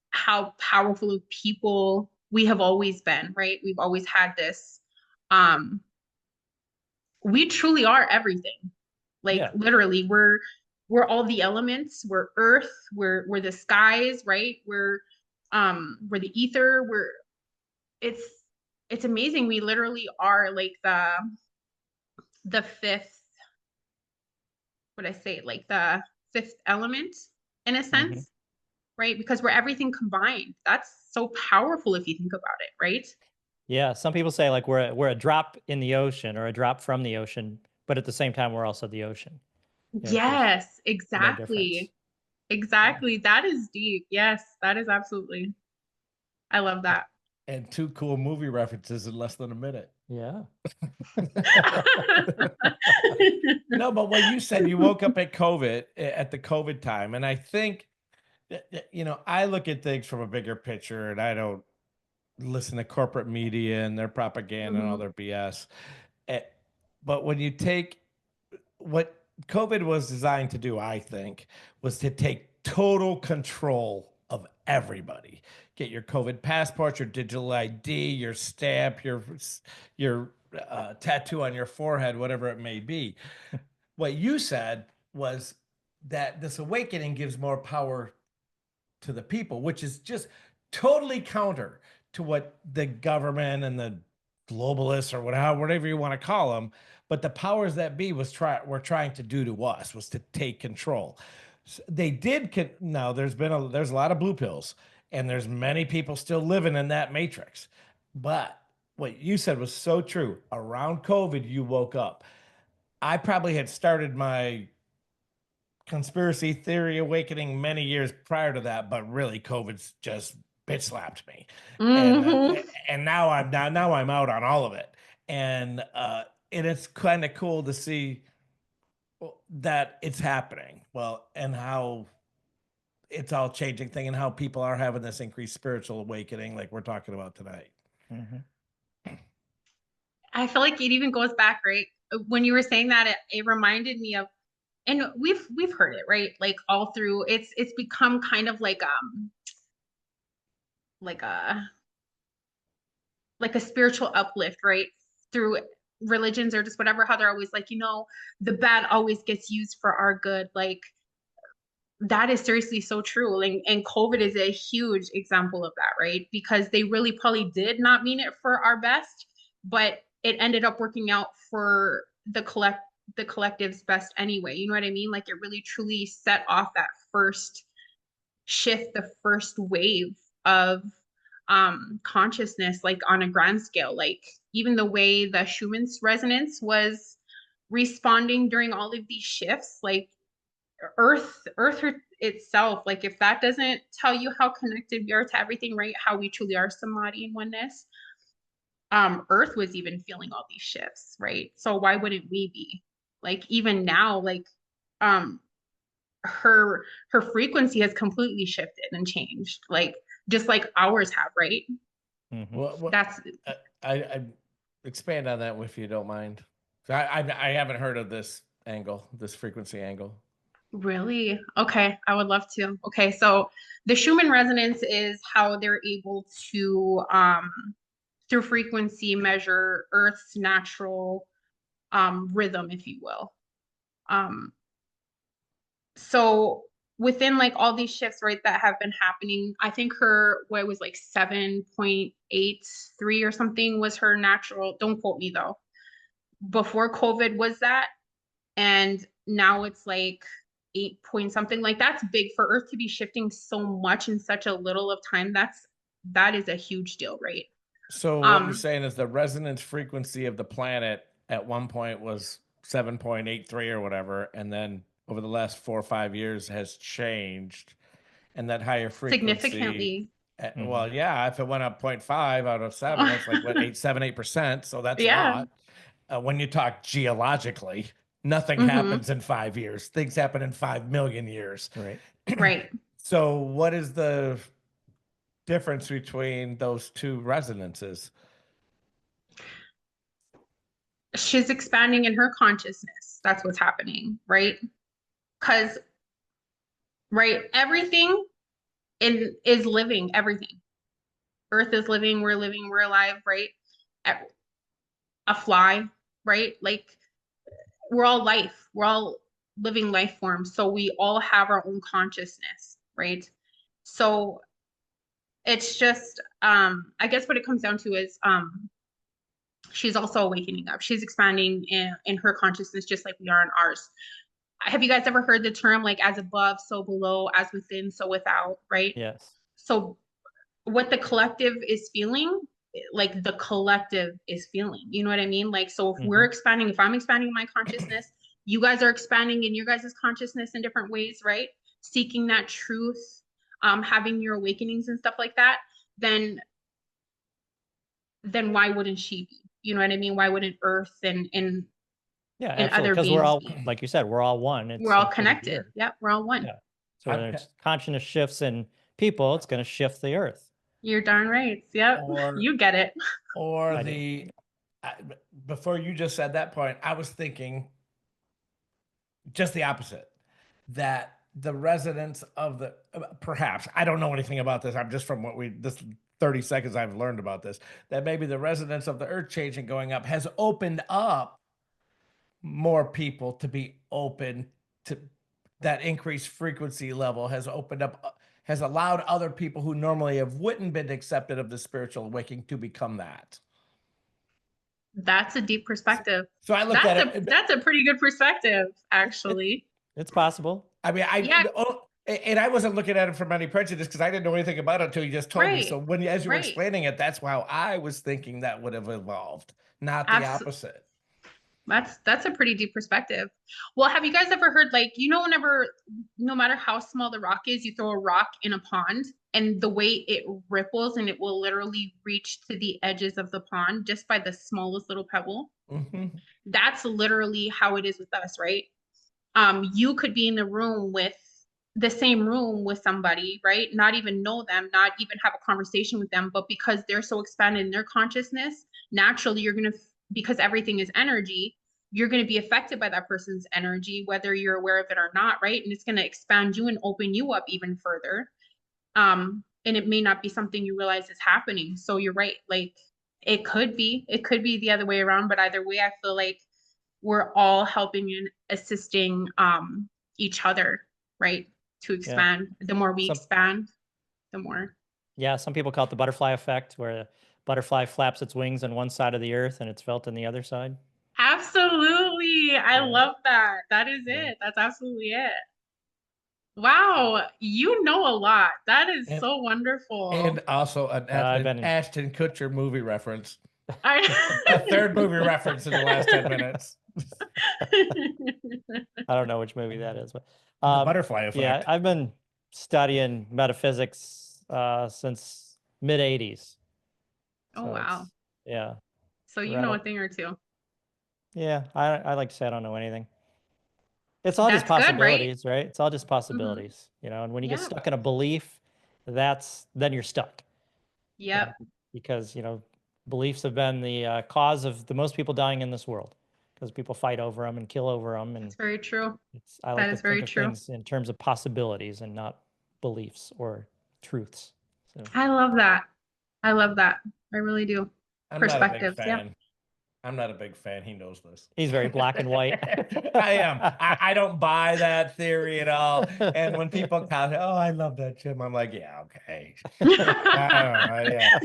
how powerful of people we have always been, right? We've always had this we truly are everything. Like Yeah. literally, we're all the elements. We're earth. We're the skies, right? We're the ether. It's it's amazing. We literally are like the fifth. What I say, like the fifth element in a Mhm. sense, right? Because we're everything combined. That's so powerful if you think about it, right? Yeah. Some people say like we're a drop in the ocean or a drop from the ocean, but at the same time we're also the ocean. You know, there's Yes, no difference. exactly. Exactly. That is deep. Yes, that is absolutely. I love that. And 2 cool movie references in less than a minute. Yeah. No, but what you said, you woke up at the COVID time, and I think You know, I look at things from a bigger picture, and I don't listen to corporate media and their propaganda and all Mhm. their BS. Eh, But when you take what COVID was designed to do, I think, was to take total control of everybody. Get your COVID passport, your digital ID, your stamp, your tattoo on your forehead, whatever it may be. What you said was that this awakening gives more power to the people, which is just totally counter to what the government and the globalists or whatever you want to call them, but the powers that be were trying to do to us was to take control. They did. Now there's a lot of blue pills, and there's many people still living in that matrix. But what you said was so true. Around COVID, you woke up. I probably had started my conspiracy theory awakening many years prior to that, but really COVID's just bitch slapped me. And Mhm. and now I'm out on all of it. And it's kind of cool to see that it's happening. Well, and how it's all changing thing and how people are having this increased spiritual awakening like we're talking about tonight. Mhm. I feel like it even goes back, right? When you were saying that, it reminded me of, and we've heard it, right? Like all through, it's become kind of like a like a spiritual uplift, right? Through religions or just whatever, how they're always like, the bad always gets used for our good. Like that is seriously so true. And COVID is a huge example of that, right? Because they really probably did not mean it for our best, but it ended up working out for the collective's best anyway. You know what I mean? Like it really truly set off that first shift, the first wave of consciousness, like on a grand scale. Like even the way the Schumann's resonance was responding during all of these shifts, like earth itself, like if that doesn't tell you how connected we are to everything, right? How we truly are samadhi and oneness. Earth was even feeling all these shifts, right? So why wouldn't we be? Like even now, like um her frequency has completely shifted and changed, like just like ours have, right? Mhm. Well, That's I expand on that if you don't mind. I haven't heard of this angle, this frequency angle. really okay. I would love to. Okay, so the Schumann resonance is how they're able to through frequency measure Earth's natural rhythm, if you will. Um, so within like all these shifts, right, that have been happening, I think her what was like 7.83 or something was her natural. Don't quote me though. Before COVID was that, and now it's like 8 point something. Like that's big for Earth to be shifting so much in such a little of time. That is a huge deal, right? So what you're Um, saying is the resonance frequency of the planet at one point was 7.83 or whatever, and then over the last 4 or 5 years has changed, and that higher frequency. significantly. Mhm. Well, yeah, if it went up 0.5 out of seven, that's like what 8%. So that's a Yeah. lot. When you talk geologically, nothing Hmm. happens in 5 years. Things happen in 5 million years. Right. Right. So what is the difference between those two resonances? She's expanding in her consciousness. That's what's happening, right? Because, right, everything is living, everything. Earth is living, we're alive, right? A fly, right? Like we're all life, we're all living life forms. So we all have our own consciousness, right? So it's just, I guess what it comes down to is she's also awakening up. She's expanding in her consciousness just like we are in ours. Have you guys ever heard the term like as above, so below, as within, so without, right? Yes. So what the collective is feeling, like the collective is feeling, you know what I mean? Like, so if we're Mhm. expanding, if I'm expanding my consciousness, you guys are expanding in your guys' consciousness in different ways, right? Seeking that truth, having your awakenings and stuff like that, then why wouldn't she be? You know what I mean? Why wouldn't Earth Yeah, and absolutely. other Because we're beings all, be? like you said, we're all one. We're It's all pretty connected. weird. Yep, we're all one. Yeah. So when there's consciousness shifts in people, it's going to shift the earth. You're darn right. Yep. Or- You get it. Or I do. before you just said that point, I was thinking just the opposite, that the residents of the, perhaps, I don't know anything about this. I'm just from this 30 seconds I've learned about this, that maybe the residents of the earth changing going up has opened up more people to be open to that increased frequency level, has opened up, has allowed other people who normally have wouldn't been accepted of the spiritual awakening to become that. That's a deep perspective. So I look at it. That's a pretty good perspective, actually. It's possible. I mean, and I wasn't looking at it from any prejudice because I didn't know anything about it until you just told me. Right. So as you were Right. explaining it, that's how I was thinking that would have evolved, not the opposite. That's a pretty deep perspective. Well, have you guys ever heard, like, whenever, no matter how small the rock is, you throw a rock in a pond and the way it ripples and it will literally reach to the edges of the pond just by the smallest little pebble? Mm-hmm. That's literally how it is with us, right? You could be in the same room with somebody, right? Not even know them, not even have a conversation with them, but because they're so expanded in their consciousness, naturally because everything is energy, you're going to be affected by that person's energy, whether you're aware of it or not, right? And it's going to expand you and open you up even further. And it may not be something you realize is happening. So you're right. Like it could be the other way around, but either way, I feel like we're all helping and assisting each other, right? To expand. The more we expand, the more. Yeah, some people call it the butterfly effect, where a butterfly flaps its wings on one side of the earth and it's felt on the other side. Absolutely. I love that. That is it. That's absolutely it. Wow, you know a lot. That is so wonderful. And also an Ashton Kutcher movie reference. A third movie reference in the last 10 minutes. I don't know which movie that is, but the butterfly effect. Yeah, I've been studying metaphysics since mid 80s. Oh, wow. Yeah. So you know a thing or two. Yeah, I like to say I don't know anything. It's all just possibilities, right? It's all just possibilities, and when you get stuck in a belief, then you're stuck. Yep. Because, beliefs have been the cause of the most people dying in this world, because people fight over them and kill over them. And it's very true. I like to think of things in terms of possibilities and not beliefs or truths. So. I love that. I really do. Perspectives. Yeah. I'm not a big fan. He knows this. He's very black and white. I am. I don't buy that theory at all. And when people comment, "Oh, I love that, Jim," I'm like, "Yeah, okay." Yeah.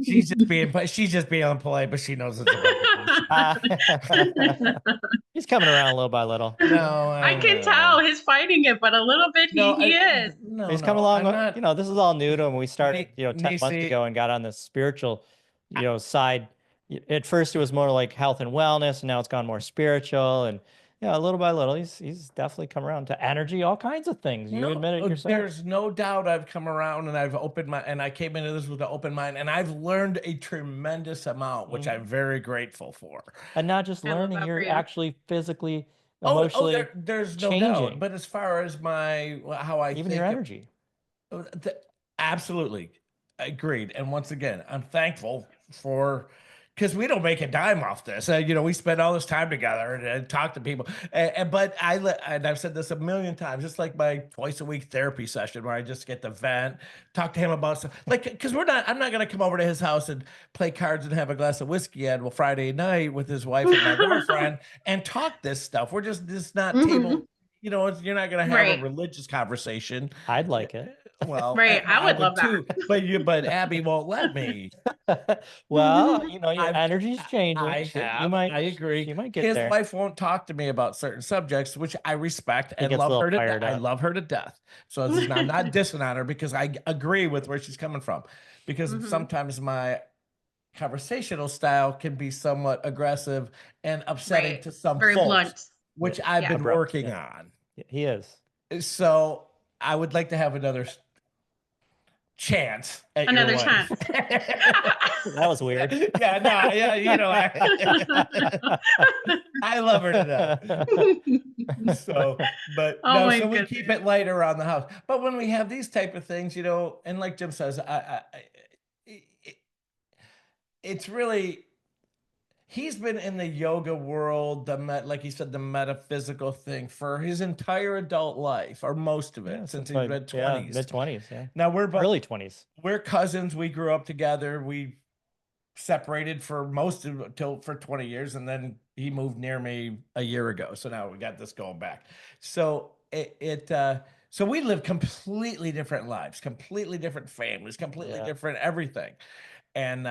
She's just being polite, but she knows it's He's coming around little by little. No, I can tell he's fighting it, but a little bit he is. No, he's coming along. This is all new to him. We started, 10 months ago and got on the spiritual, side. At first it was more like health and wellness, and now it's gone more spiritual, and little by little he's definitely come around to energy, all kinds of things. You admit it yourself. There's no doubt I've come around, and I've opened I came into this with an open mind, and I've learned a tremendous amount, which I'm very grateful for. And not just learning, you're actually physically, emotionally there's no changing. doubt. But as far as how I even think your energy, absolutely agreed. And once again, I'm thankful for. Because we don't make a dime off this. We spend all this time together and talk to people. But I've said this a million times, just like my twice a week therapy session where I just get to vent, talk to him about stuff. Because I'm not going to come over to his house and play cards and have a glass of whiskey on Friday night with his wife and my girlfriend and talk this stuff. We're just not table. You're not going to have a religious conversation. I'd like it. Well, right. I would love too, that. But Abby won't let me. Well, your energy's changing. I agree. You might get His there. wife won't talk to me about certain subjects, which I respect and love her to death. I love her to death. So I'm not dissing on her because I agree with where she's coming from. Because sometimes my conversational style can be somewhat aggressive and upsetting to some very folks, blunt, which I've been working on. He is. So I would like to have another chance at Another your wife. chance. That was weird. Yeah, no, yeah, you know, I love her to death. So, but Oh no, my so we goodness. keep it light around the house. But when we have these type of things, you know, and like Jim says, it, it's really, he's been in the yoga world, like he said, the metaphysical thing for his entire adult life, or most of it, Yeah, since since he's my mid-20s. mid-20s, yeah. Now Early 20s. we're cousins. We grew up together. We separated for most of till for 20 years, and then he moved near me a year ago. So now we got this going back. So so we live completely different lives, completely different families, completely Yeah. different everything. And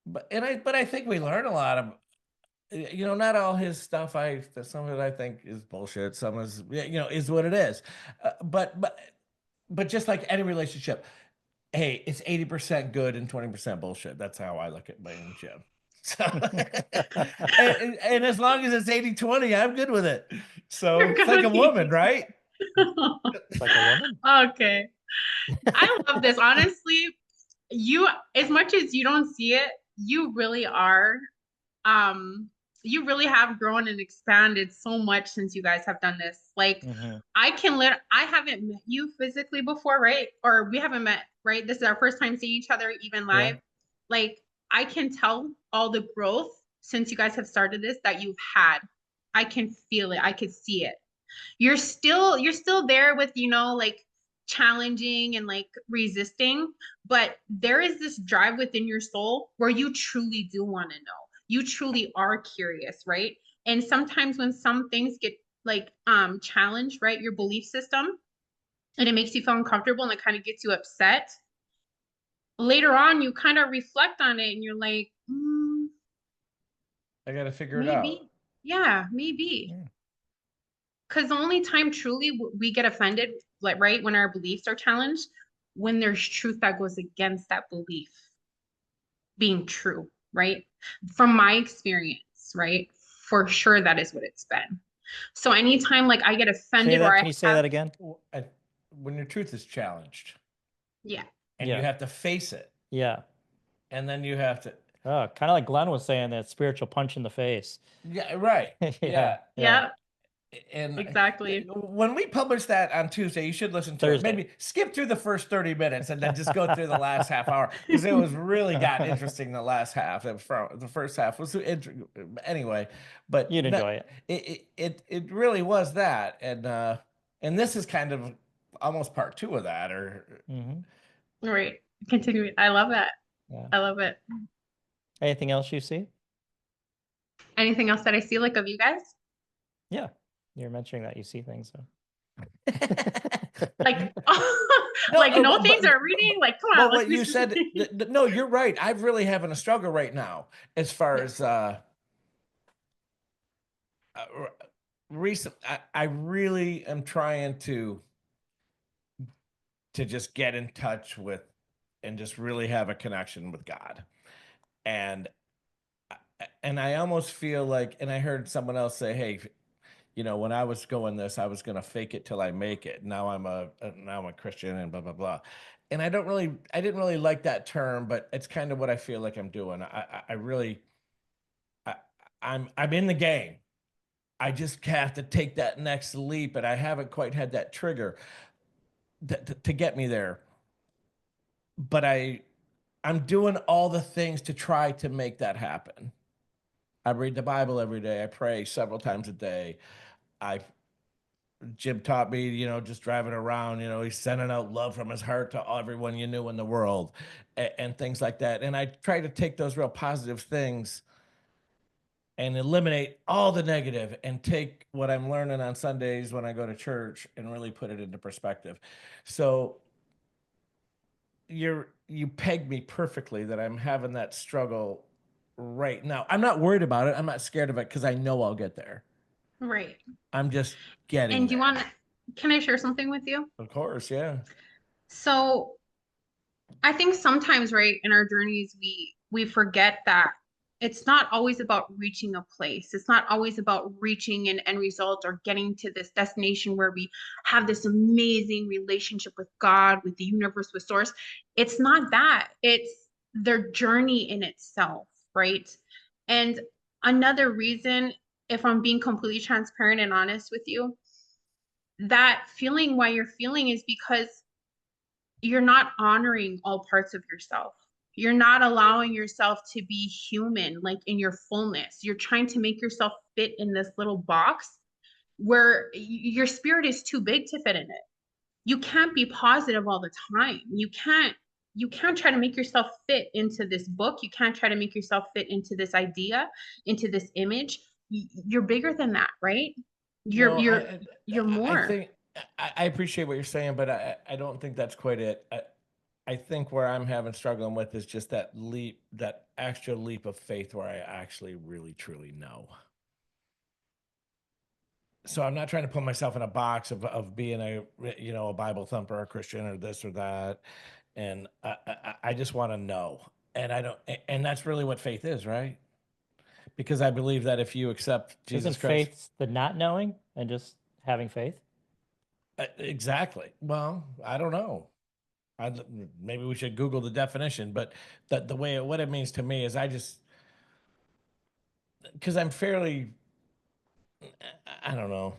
but I think we learn a lot of, you know, not all his stuff. Some of it I think is bullshit. Some is, you know, is what it is. But just like any relationship, hey, it's 80% good and 20% bullshit. That's how I look at my own gym. So, and as long as it's 80-20, I'm good with it. So You're it's like a gonna be- woman, right? It's like a woman. Okay. I love this. Honestly, you, as much as you don't see it, you really are. You really have grown and expanded so much since you guys have done this. Like, Mhm. I haven't met you physically before, right? Or we haven't met, right? This is our first time seeing each other even live. Yeah. Like, I can tell all the growth since you guys have started this that you've had. I can feel it. I can see it. You're still there with, like challenging and like resisting, but there is this drive within your soul where you truly do want to know. You truly are curious, right? And sometimes when some things get like challenged, right, your belief system, and it makes you feel uncomfortable and it kind of gets you upset, later on you kind of reflect on it and you're like, I got to figure it out. maybe. Yeah, maybe. Yeah. Because the only time truly we get offended, like right when our beliefs are challenged, when there's truth that goes against that belief being true, right? From my experience, right? For sure, that is what it's been. So anytime like I get Say offended or that. I Can you say have, that again? When your truth is challenged yeah, and Yeah. you have to face it, Yeah. and then you have to, Oh, kind of like Glenn was saying, that spiritual punch in the face. yeah, right. Yeah. yeah, And exactly. when we publish that on Tuesday, you should listen to it. Thursday. Maybe skip through the first 30 minutes and then just go through the last half hour, because it was really got interesting. The last half, the first half was anyway, but You'd enjoy it. It really was that, and this is kind of almost part two of that, or Mhm. Right. Continue. I love that. Yeah. I love it. Anything else you see? Anything else that I see like of you guys? Yeah. You're mentioning that you see things. So. Like, No, like no but- things are reading. Like, come well, on, what let's you said, no, you're right. I'm really having a struggle right now as far as recent. I really am trying to just get in touch with and just really have a connection with God. And I almost feel like, and I heard someone else say, hey, you know, when I was going this, I was going to fake it till I make it. Now I'm a Christian and blah, blah, blah. And I didn't really like that term, but it's kind of what I feel like I'm doing. I'm in the game. I just have to take that next leap, and I haven't quite had that trigger to get me there. But I'm doing all the things to try to make that happen. I read the Bible every day. I pray several times a day. Jim taught me, you know, just driving around, you know, he's sending out love from his heart to everyone you knew in the world, and things like that. And I try to take those real positive things and eliminate all the negative and take what I'm learning on Sundays when I go to church and really put it into perspective. So you pegged me perfectly that I'm having that struggle right now. I'm not worried about it. I'm not scared of it because I know I'll get there. Right. I'm just getting And there. can I share something with you? Of course, yeah. So I think sometimes, right, in our journeys, we forget that it's not always about reaching a place. It's not always about reaching an end result or getting to this destination where we have this amazing relationship with God, with the universe, with source. It's not that. It's their journey in itself, right? And another reason, if I'm being completely transparent and honest with you, that feeling why you're feeling is because you're not honoring all parts of yourself. You're not allowing yourself to be human, like in your fullness. You're trying to make yourself fit in this little box where your spirit is too big to fit in it. You can't be positive all the time. You can't try to make yourself fit into this book. You can't try to make yourself fit into this idea, into this image. You're bigger than that, right? You're No, you're I, you're I more. think I appreciate what you're saying, but I don't think that's quite it. I think where I'm having struggling with is just that leap, that extra leap of faith where I actually really truly know. So I'm not trying to put myself in a box of being a Bible thumper, or a Christian, or this or that, and I just want to know, and I don't, and that's really what faith is, right? Because I believe that if you accept Isn't Jesus Christ, faith the not knowing and just having faith? exactly. Well, I don't know. I maybe we should Google the definition, but the way what it means to me is I just because I'm fairly, I don't know,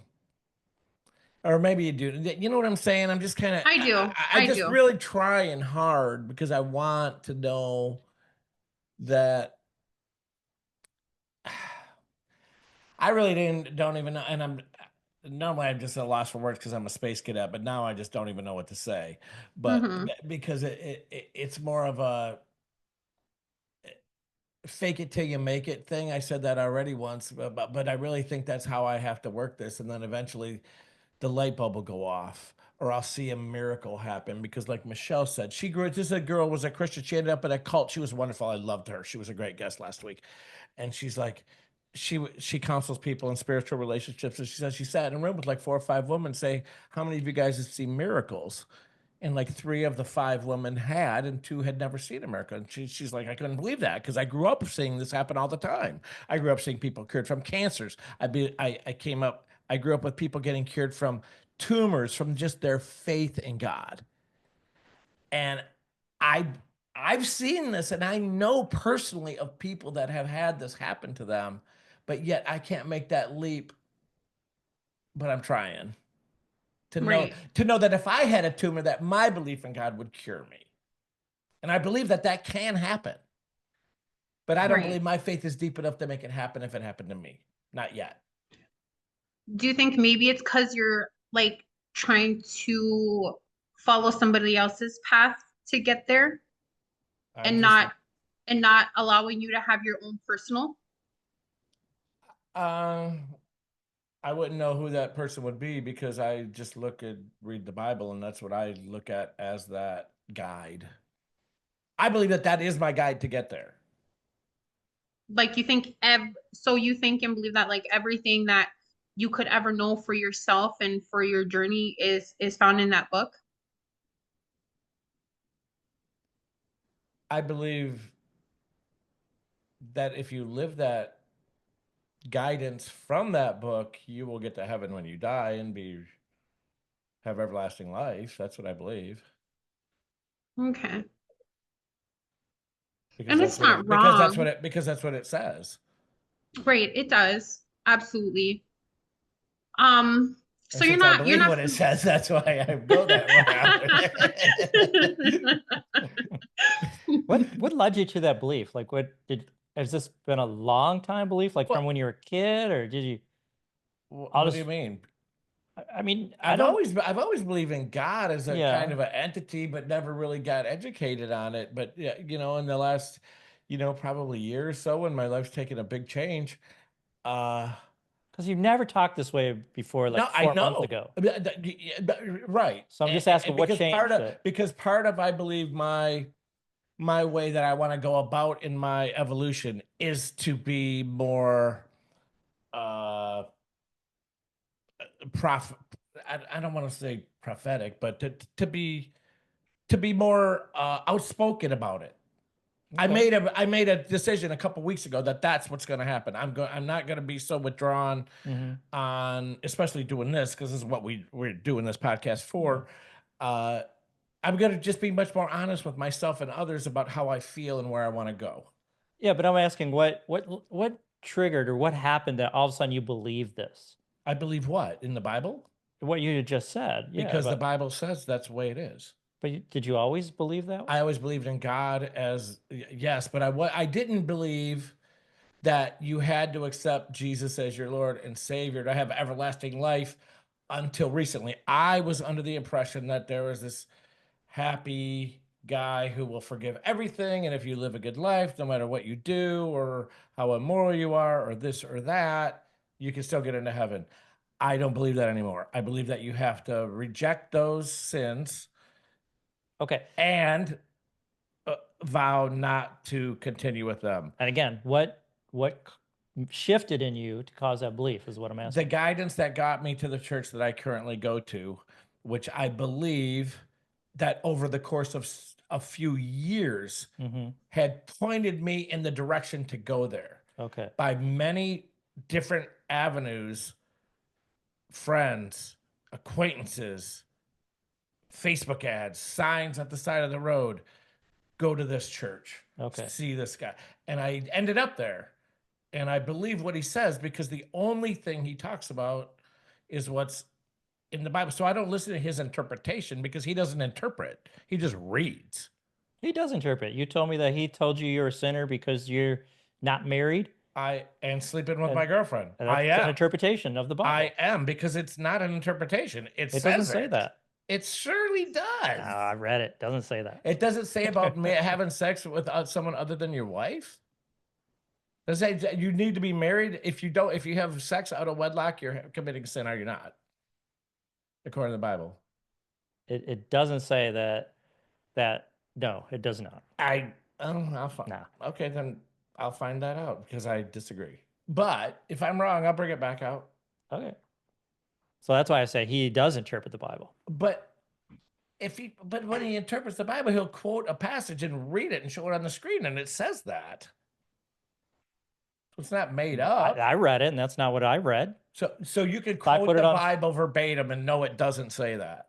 or maybe you do. You know what I'm saying? I'm just kind of I do. I I just do. really trying hard because I want to know that I really don't even know, and I'm normally I'm just at a loss for words because I'm a space cadet, but now I just don't even know what to say, but Hmm. because it's more of a fake it till you make it thing. I said that already once, but I really think that's how I have to work this. And then eventually the light bulb will go off or I'll see a miracle happen because like Michelle said, she grew, this is a girl was a Christian. She ended up in a cult. She was wonderful. I loved her. She was a great guest last week. And she's like, she counsels people in spiritual relationships. And she says she sat in a room with like 4 or 5 women say, how many of you guys have seen miracles? And like 3 of the 5 women had, and 2 had never seen America. And she's like, I couldn't believe that because I grew up seeing this happen all the time. I grew up seeing people cured from cancers. I grew up with people getting cured from tumors from just their faith in God. And I I've seen this, and I know personally of people that have had this happen to them, but yet I can't make that leap. But I'm trying Right. to know that if I had a tumor, that my belief in God would cure me. And I believe that that can happen. But I don't Right. believe my faith is deep enough to make it happen if it happened to me. Not yet. Do you think maybe it's because you're like trying to follow somebody else's path to get there I'm and just, not allowing you to have your own personal? uh, I wouldn't know who that person would be because I just read the Bible, and that's what I look at as that guide. I believe that that is my guide to get there. Like you think so you think and believe that like everything that you could ever know for yourself and for your journey is found in that book? I believe that if you live that guidance from that book, you will get to heaven when you die and have everlasting life. That's what I believe. Okay. Because And that's it's what not it because that's wrong. what it because that's what it says. Right, it does. Absolutely. Um, And so since I believe what it says, that's why I go that route. What led you to that belief? Like, has this been a long time belief, like from Well, when you were a kid, or did you? I'll what do you just, mean? I mean, I don't. I've always believed in God as a kind Yeah, of an entity, but never really got educated on it. But yeah, in the last, probably year or so, when my life's taken a big change, uh, because you've never talked this way before, no, like I 4 months know. ago. Right. So I'm just asking, what Because changed it? part of I believe my way that I want to go about in my evolution is to be more uh prof I don't want to say prophetic, but to be more outspoken about it. I Okay. made a decision a couple weeks ago that that's what's going to happen. I'm not going to be so withdrawn on, especially doing this, because this is what we're doing this podcast for. I'm going to just be much more honest with myself and others about how I feel and where I want to go. Yeah, but I'm asking what triggered or what happened that all of a sudden you believe this? I believe what? In the Bible? What you just said. Yeah, Because the Bible says that's the way it is. but did you always believe that? I always believed in God as yes, but I didn't believe that you had to accept Jesus as your Lord and Savior to have everlasting life until recently. I was under the impression that there was this happy guy who will forgive everything, and if you live a good life, no matter what you do or how immoral you are or this or that, you can still get into heaven. I don't believe that anymore. I believe that you have to reject those sins Okay. and vow not to continue with them. And again, what shifted in you to cause that belief is what I'm asking. The guidance that got me to the church that I currently go to, which I believe that over the course of a few years had pointed me in the direction to go there. Okay. By many different avenues, friends, acquaintances, Facebook ads, signs at the side of the road, go to this church, see this guy. And I ended up there. And I believe what he says because the only thing he talks about is what's in the Bible. So I don't listen to his interpretation because he doesn't interpret. He just reads. He does interpret. You told me that he told you you're a sinner because you're not married. And sleeping with my girlfriend. I am. An interpretation of the Bible. I am, because it's not an interpretation. It doesn't say that. It surely does. No, I read it. It doesn't say that. It doesn't say about having sex with someone other than your wife. Does it say you need to be married? If you have sex out of wedlock, you're committing sin, or you're not, according to the Bible. It doesn't say that. No, it does not. I'll find. No. Okay, then I'll find that out because I disagree. But if I'm wrong, I'll bring it back out. Okay. So that's why I say he does interpret the Bible. But when he interprets the Bible, he'll quote a passage and read it and show it on the screen, and it says that. It's not made up. I read it, and that's not what I read. So you can quote the Bible verbatim and know it doesn't say that.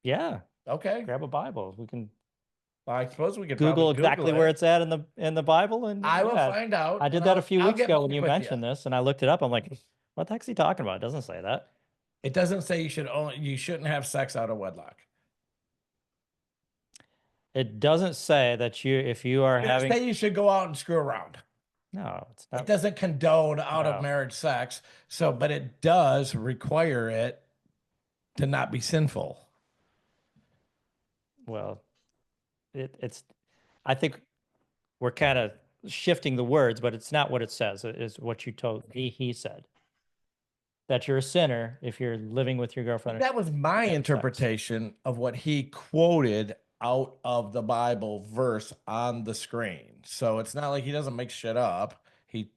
Yeah. Okay. Grab a Bible. We can. Well, I suppose we could Google exactly where it's at in the Bible, and I will find out. I did that a few weeks ago when you mentioned this, and I looked it up. I'm like, what the heck's he talking about? It doesn't say that. It doesn't say you shouldn't have sex out of wedlock. It doesn't say that if you are having. It doesn't say you should go out and screw around. No, it's not. It doesn't condone out of marriage sex. But it does require it to not be sinful. Well, I think we're kind of shifting the words, but it's not what it says. It is what you told me. He said that you're a sinner if you're living with your girlfriend. That was my interpretation of what he quoted out of the Bible verse on the screen. So it's not like he doesn't make shit up. He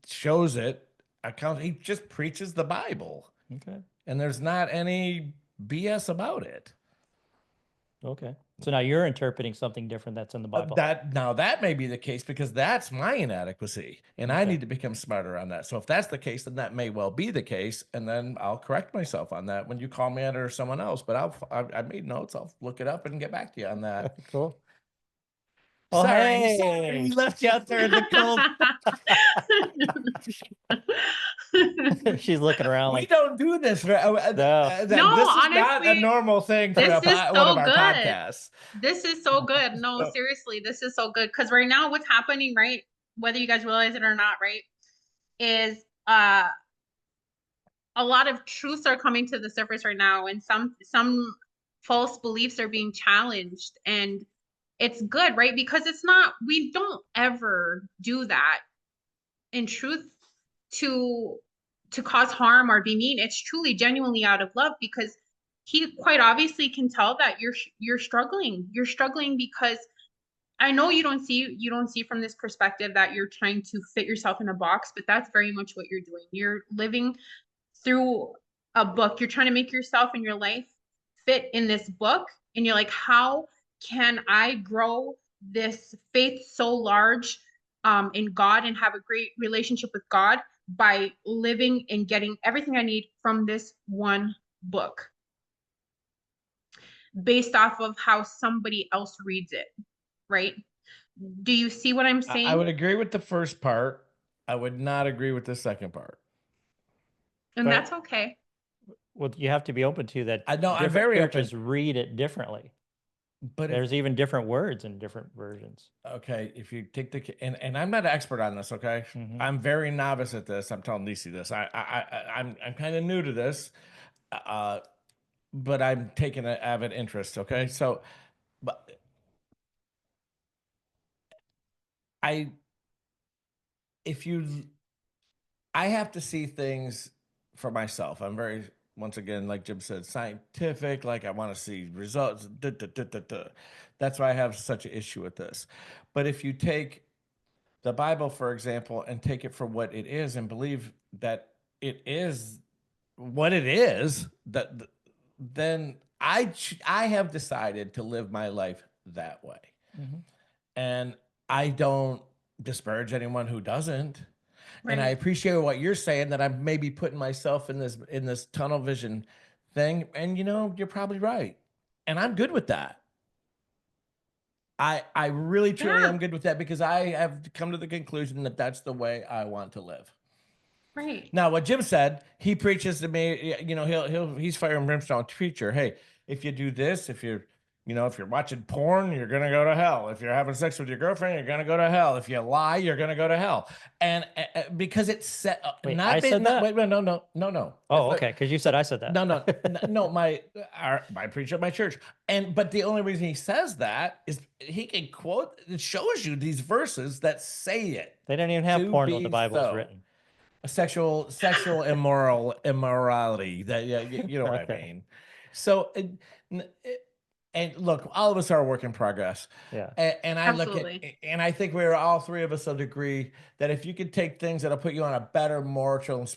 shows it. He just preaches the Bible. Okay. And there's not any BS about it. Okay. So now you're interpreting something different that's in the Bible. That may be the case because that's my inadequacy, and I need to become smarter on that. So if that's the case, then that may well be the case, and then I'll correct myself on that when you call me on it or someone else. But I made notes. I'll look it up and get back to you on that. Cool. Oh, sorry, we left you out there in the cold. She's looking around. We don't do this. No, this is honestly, not a normal thing for one of our podcasts. This is so good. No, seriously, this is so good. Because right now, what's happening, right? Whether you guys realize it or not, right, is a lot of truths are coming to the surface right now, and some false beliefs are being challenged, and it's good, right? Because we don't ever do that in truth to cause harm or be mean. It's truly genuinely out of love, because he quite obviously can tell that you're struggling. You're struggling because I know you don't see from this perspective that you're trying to fit yourself in a box, but that's very much what you're doing. You're living through a book. You're trying to make yourself and your life fit in this book. And you're like, how can I grow this faith so large in God and have a great relationship with God by living and getting everything I need from this one book based off of how somebody else reads it, right? Do you see what I'm saying? I would agree with the first part. I would not agree with the second part. And But- that's okay. Well, you have to be open to that. I know, I'm different very churches open. read it differently. But if, There's even different words in different versions. okay, if you take the and I'm not an expert on this, okay? Mhm. I'm very novice at this. I'm telling Neicy this. I'm kind of new to this, but I'm taking an avid interest. Okay, so, but if you, I have to see things for myself. I'm very, once again, like Jim said, scientific. Like I want to see results. That's why I have such an issue with this. But if you take the Bible, for example, and take it for what it is and believe that it is what it is, then I have decided to live my life that way. Mhm. And I don't disparage anyone who doesn't. And I Right. appreciate what you're saying, that I'm maybe putting myself in this tunnel vision thing. And you're probably right. And I'm good with that. I really truly Yeah. am good with that, because I have come to the conclusion that that's the way I want to live. Right. Now, what Jim said, he preaches to me, he's fire and brimstone preacher. Hey, if you do this, if you're watching porn, you're going to go to hell. If you're having sex with your girlfriend, you're going to go to hell. If you lie, you're going to go to hell. And because it's set up, Wait, I said that? wait, no. Oh, okay. Because you said I said that. No, my preacher at my church. But the only reason he says that is he can quote, it shows you these verses that say it. They didn't even have To porn when be the Bible was so. written. Sexual immorality, that you know what I Okay. mean. So and look, all of us are a work in progress. Yeah. And I look at, Absolutely. and I think we're all three of us would agree that if you could take things that'll put you on a better moral and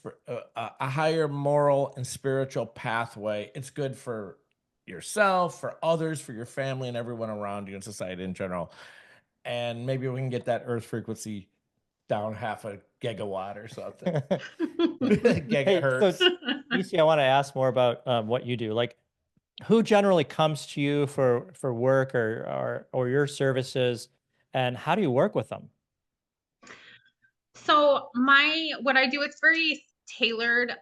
a higher moral and spiritual pathway, it's good for yourself, for others, for your family, and everyone around you, and society in general. And maybe we can get that earth frequency down half a gigawatt or something. Gigahertz. So, Neicy, I want to ask more about what you do. Like, who generally comes to you for work or your services, and how do you work with them? So what I do, it's very tailored.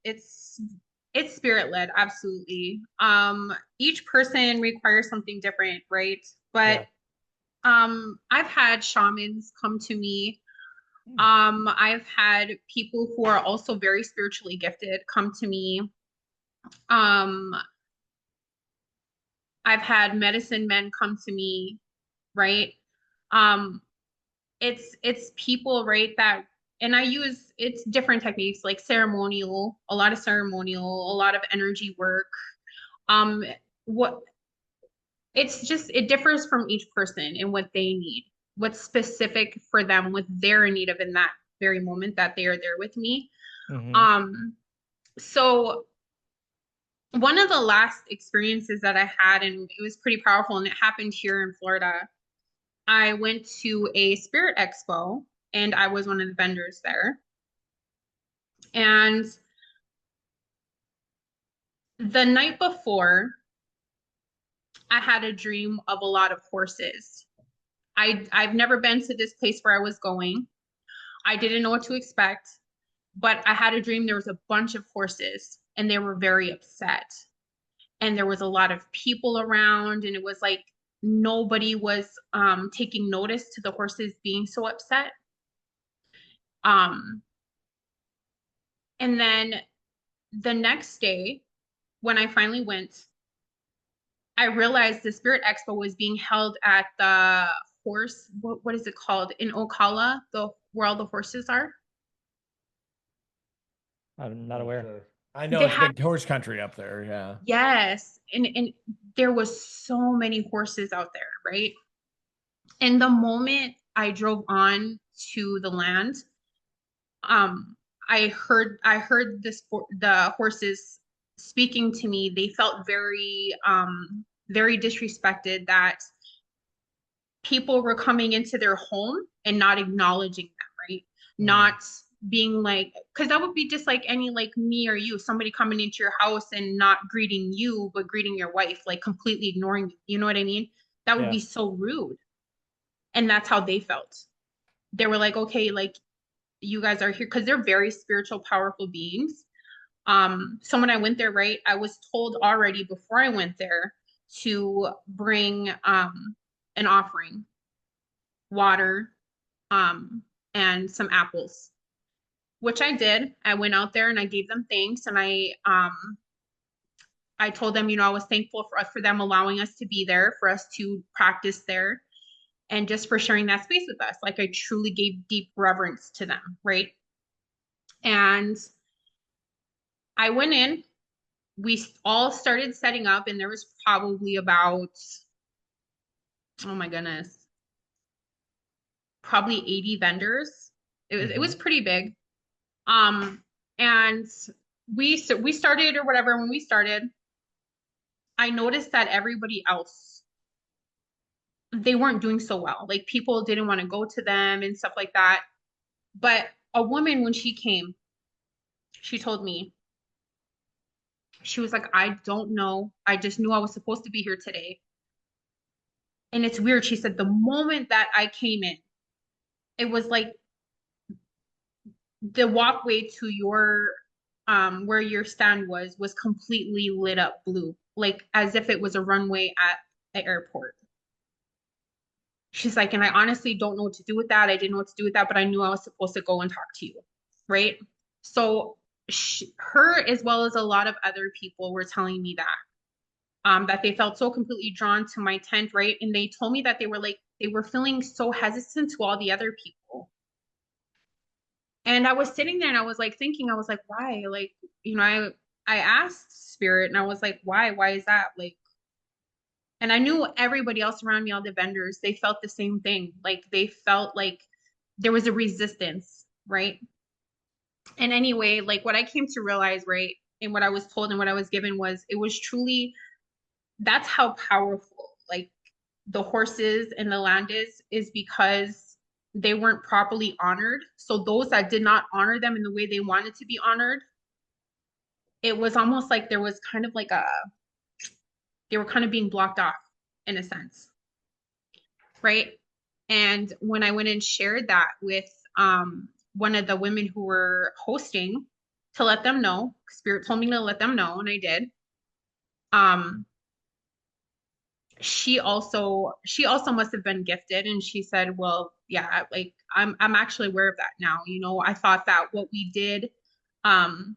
It's spirit led, absolutely. Each person requires something different, right? But I've had shamans come to me. I've had people who are also very spiritually gifted come to me. I've had medicine men come to me, right? Um, it's people, right, that, and it's different techniques like ceremonial, a lot of ceremonial, a lot of energy work. Um, what it differs from each person and what they need, what's specific for them, what they're in need of in that very moment that they are there with me. Mhm. So one of the last experiences that I had, and it was pretty powerful, and it happened here in Florida. I went to a spirit expo and I was one of the vendors there. And the night before, I had a dream of a lot of horses. I've never been to this place where I was going. I didn't know what to expect, but I had a dream there was a bunch of horses and they were very upset. And there was a lot of people around, and it was like nobody was taking notice to the horses being so upset. And then the next day, when I finally went, I realized the Spirit Expo was being held at the what is it called? In Ocala, where all the horses are. I'm not aware. I know They it's had- big horse country up there. Yeah. Yes. And there was so many horses out there, right? And the moment I drove on to the land, I heard the horses speaking to me. They felt very very disrespected, that people were coming into their home and not acknowledging them, right? Not being like, because that would be just like any, like me or you, somebody coming into your house and not greeting you, but greeting your wife, like completely ignoring you. You know what I mean? That would Yeah. be so rude. And that's how they felt. They were like, okay, like you guys are here because they're very spiritual, powerful beings. So when I went there, right, I was told already before I went there to bring an offering, water, and some apples, which I did. I went out there and I gave them thanks, and I told them, you know, I was thankful for them allowing us to be there, for us to practice there, and just for sharing that space with us. Like I truly gave deep reverence to them, right? And I went in, we all started setting up, and there was probably about, oh my goodness, probably 80 vendors. It was pretty big. And we started or whatever. When we started, I noticed that everybody else, they weren't doing so well. Like people didn't want to go to them and stuff like that. But a woman, when she came, she told me, she was like, I don't know. I just knew I was supposed to be here today. And it's weird. She said, the moment that I came in, it was like the walkway to your where your stand was completely lit up blue, like as if it was a runway at the airport. She's like, and I honestly don't know what to do with that. I didn't know what to do with that, but I knew I was supposed to go and talk to you, right? So her, as well as a lot of other people, were telling me that they felt so completely drawn to my tent, right? And they told me that they were feeling so hesitant to all the other people. And I was sitting there and I was like thinking, I was like, why? Like, you know, I asked Spirit and I was like, why? Why is that? Like, and I knew everybody else around me, all the vendors, they felt the same thing. Like they felt like there was a resistance, right? And anyway, like what I came to realize, right, and what I was told and what I was given was it was truly, that's how powerful like the horses and the land is because they weren't properly honored. So those that did not honor them in the way they wanted to be honored, it was almost like there was kind of like they were kind of being blocked off in a sense, right? And when I went and shared that with one of the women who were hosting, to let them know, Spirit told me to let them know, and I did. She also must have been gifted, and she said, well, yeah, like I'm actually aware of that now. You know, I thought that what we did um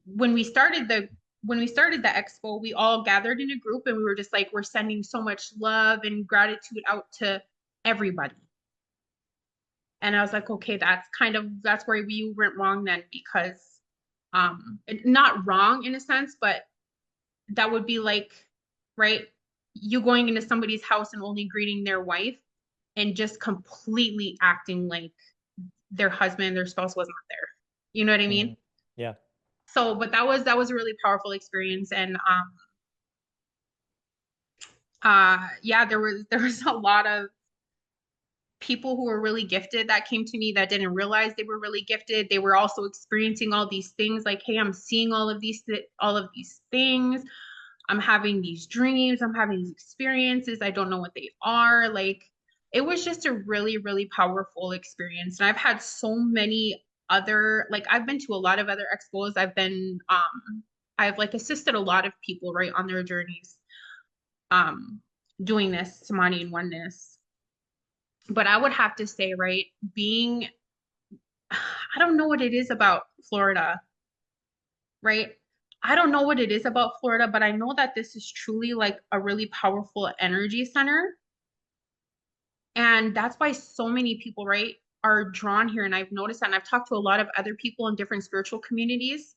when we started the expo, we all gathered in a group and we were just like, we're sending so much love and gratitude out to everybody. And I was like, okay, that's where we went wrong then, because not wrong in a sense, but that would be like, right, you going into somebody's house and only greeting their wife and just completely acting like their husband, their spouse wasn't there. You know what I mean? Yeah. So, but that was a really powerful experience. And yeah, there was a lot of people who were really gifted that came to me that didn't realize they were really gifted. They were also experiencing all these things like, hey, I'm seeing all of these things. I'm having these dreams. I'm having these experiences. I don't know what they are. Like, it was just a really, really powerful experience. And I've had so many like I've been to a lot of other expos. I've like assisted a lot of people, right, on their journeys, doing this Samadhi and oneness. But I would have to say, right, I don't know what it is about Florida, right? I don't know what it is about Florida, but I know that this is truly like a really powerful energy center. And that's why so many people, right, are drawn here. And I've noticed that, and I've talked to a lot of other people in different spiritual communities.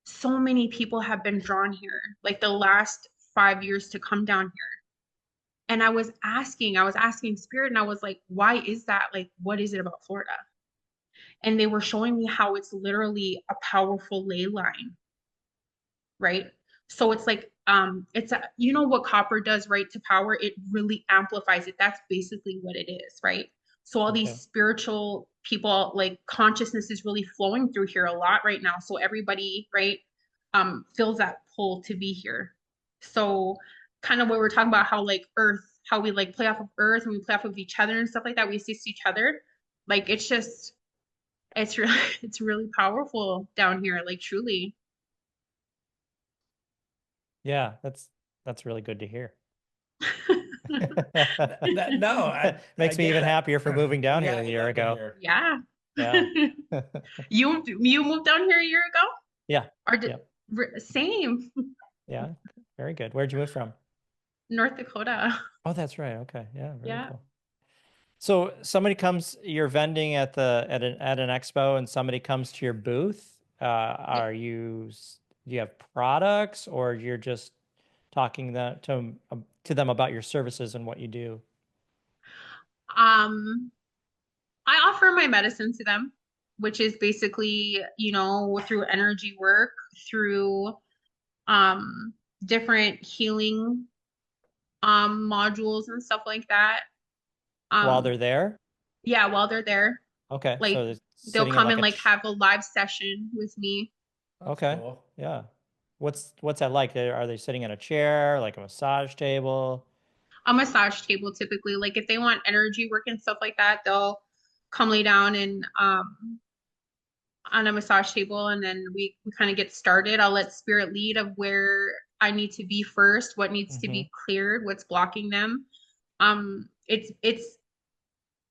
So many people have been drawn here, like the last 5 years, to come down here. And I was asking Spirit, and I was like, why is that? Like, what is it about Florida? And they were showing me how it's literally a powerful ley line, right? So it's like, it's a, you know what copper does, right, to power? It really amplifies it. That's basically what it is, right? So all these Okay. spiritual people, like consciousness is really flowing through here a lot right now. So everybody, right, feels that pull to be here. So kind of what we're talking about, how like Earth, how we like play off of Earth and we play off of each other and stuff like that. We assist each other. Like it's just, it's really, it's really powerful down here, like truly. Yeah, that's really good to hear. No, I Makes me get even it. happier for moving down here Yeah, a you year love to ago. hear. Yeah. Yeah. You moved down here a year ago? Yeah. Or did Yeah. same. Yeah. Very good. Where'd you move from? North Dakota. Oh, that's right. Okay. Yeah. Very Yeah. cool. So somebody comes, you're vending at an expo, and somebody comes to your booth. Yeah. Do you have products, or you're just talking to them about your services and what you do? Um, I offer my medicine to them, which is basically, you know, through energy work, through um different healing modules and stuff like that. While they're Um, there? yeah, while they're there, Okay. like So they're they'll sitting in come like and like have a live session with me. That's okay. cool. Yeah. What's that like? Are they sitting in a chair, like a massage table? A massage table typically, like if they want energy work and stuff like that, they'll come lay down and on a massage table, and then we kind of get started. I'll let spirit lead of where I need to be first, what needs to Mm-hmm. be cleared, what's blocking them.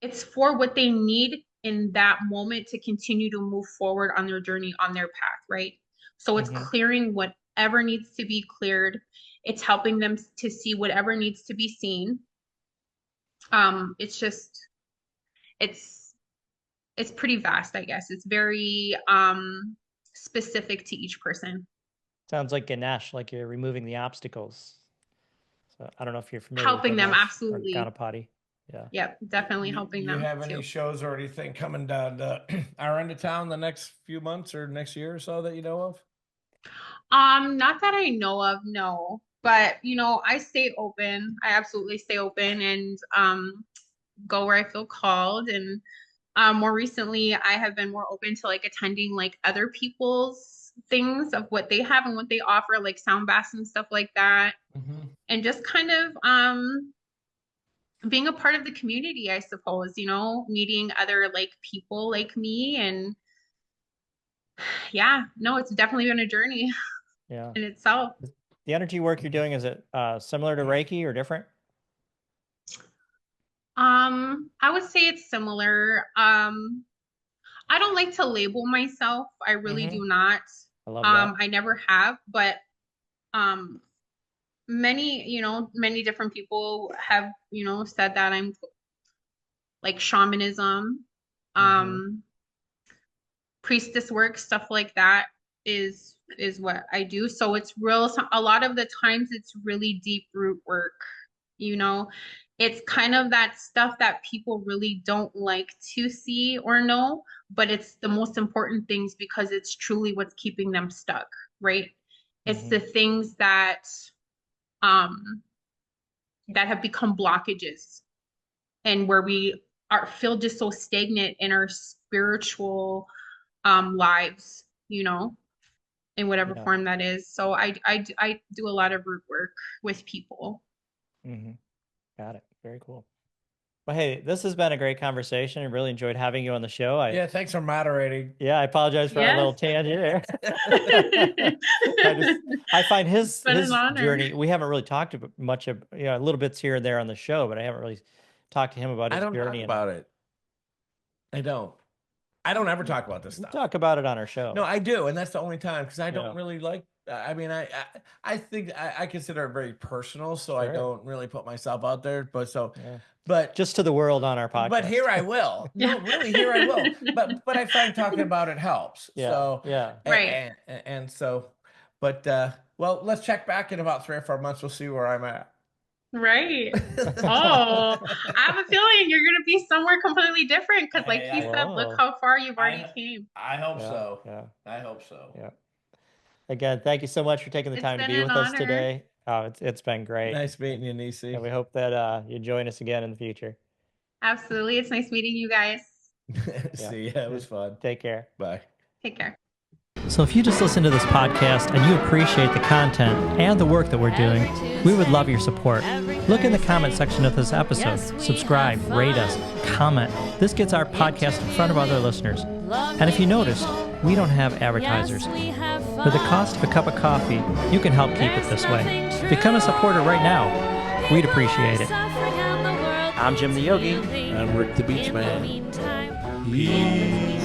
It's for what they need in that moment to continue to move forward on their journey, on their path, right? So it's Mm-hmm. clearing whatever needs to be cleared. It's helping them to see whatever needs to be seen. It's just it's it's pretty vast, I guess. It's very specific to each person. Sounds like Ganesh, like you're removing the obstacles. So I don't know if you're familiar with Helping them, Ganesh or absolutely. Ganapati. Yeah. Yep, definitely You, helping you them have any too. shows or anything coming down to our end of town the next few months or next year or so that you know of? Not that I know of, no. But you know, I stay open. I absolutely stay open and go where I feel called. And more recently, I have been more open to like attending like other people's things of what they have and what they offer, like sound baths and stuff like that. Mm-hmm. And just kind of being a part of the community, I suppose, you know, meeting other like people like me. And yeah, no, it's definitely been a journey Yeah. in itself. The energy work you're doing, is it similar to Reiki or different? I would say it's similar. I don't like to label myself. I really Mm-hmm. do not. I love that. I never have, but um many, you know, many different people have, you know, said that I'm like shamanism, Mm-hmm. um, priestess work, stuff like that is what I do. So it's real, a lot of the times it's really deep root work, you know. It's kind of that stuff that people really don't like to see or know, but it's the most important things because it's truly what's keeping them stuck, right? It's Mm-hmm. the things um that have become blockages, and where we are feel just so stagnant in our spiritual lives, you know, in whatever Yeah. form that is. So I do a lot of root work with people. Mm-hmm. Got it. Very cool. Well, hey, this has been a great conversation. I really enjoyed having you on the show. Yeah, thanks for moderating. Yeah, I apologize for our Yes. little tangent there. It's I find been an his honor. journey. We haven't really talked about much of, you know, little bits here and there on the show, but I haven't really talked to him about I his don't talk journey. And about it. I don't. I don't ever talk about this we stuff. talk about it on our show. No, I do, and that's the only time because I don't Yeah. really like. I mean, I think I consider it very personal, so I Sure. don't really put myself out there. But so, Yeah. but Just to the world on our podcast. but here I will. No, really, here I will. But I find talking about it helps. Yeah. So Yeah. Right. and so, but well, let's check back in about 3 or 4 months. We'll see where I'm at. Right. Oh, I have a feeling you're gonna be somewhere completely different because, like Hey, he said, look Whoa. how far you've already came. I hope Yeah. so. Yeah. I hope so. Yeah. Again, thank you so much for taking the It's time to been be an with us honor. today. Oh, it's been great. Nice meeting you, Neicy. And we hope that you join us again in the future. Absolutely. It's nice meeting you guys. See ya. It was fun. Take care. Bye. Take care. So if you just listened to this podcast and you appreciate the content and the work that we're doing, we would love your support. Look in the comment section of this episode. Subscribe, rate us, comment. This gets our podcast in front of other listeners. And if you noticed, we don't have advertisers. For the cost of a cup of coffee, you can help keep it this way. Become a supporter right now. We'd appreciate it. I'm Jim the Yogi. I'm Rick the BeachMan. Peace.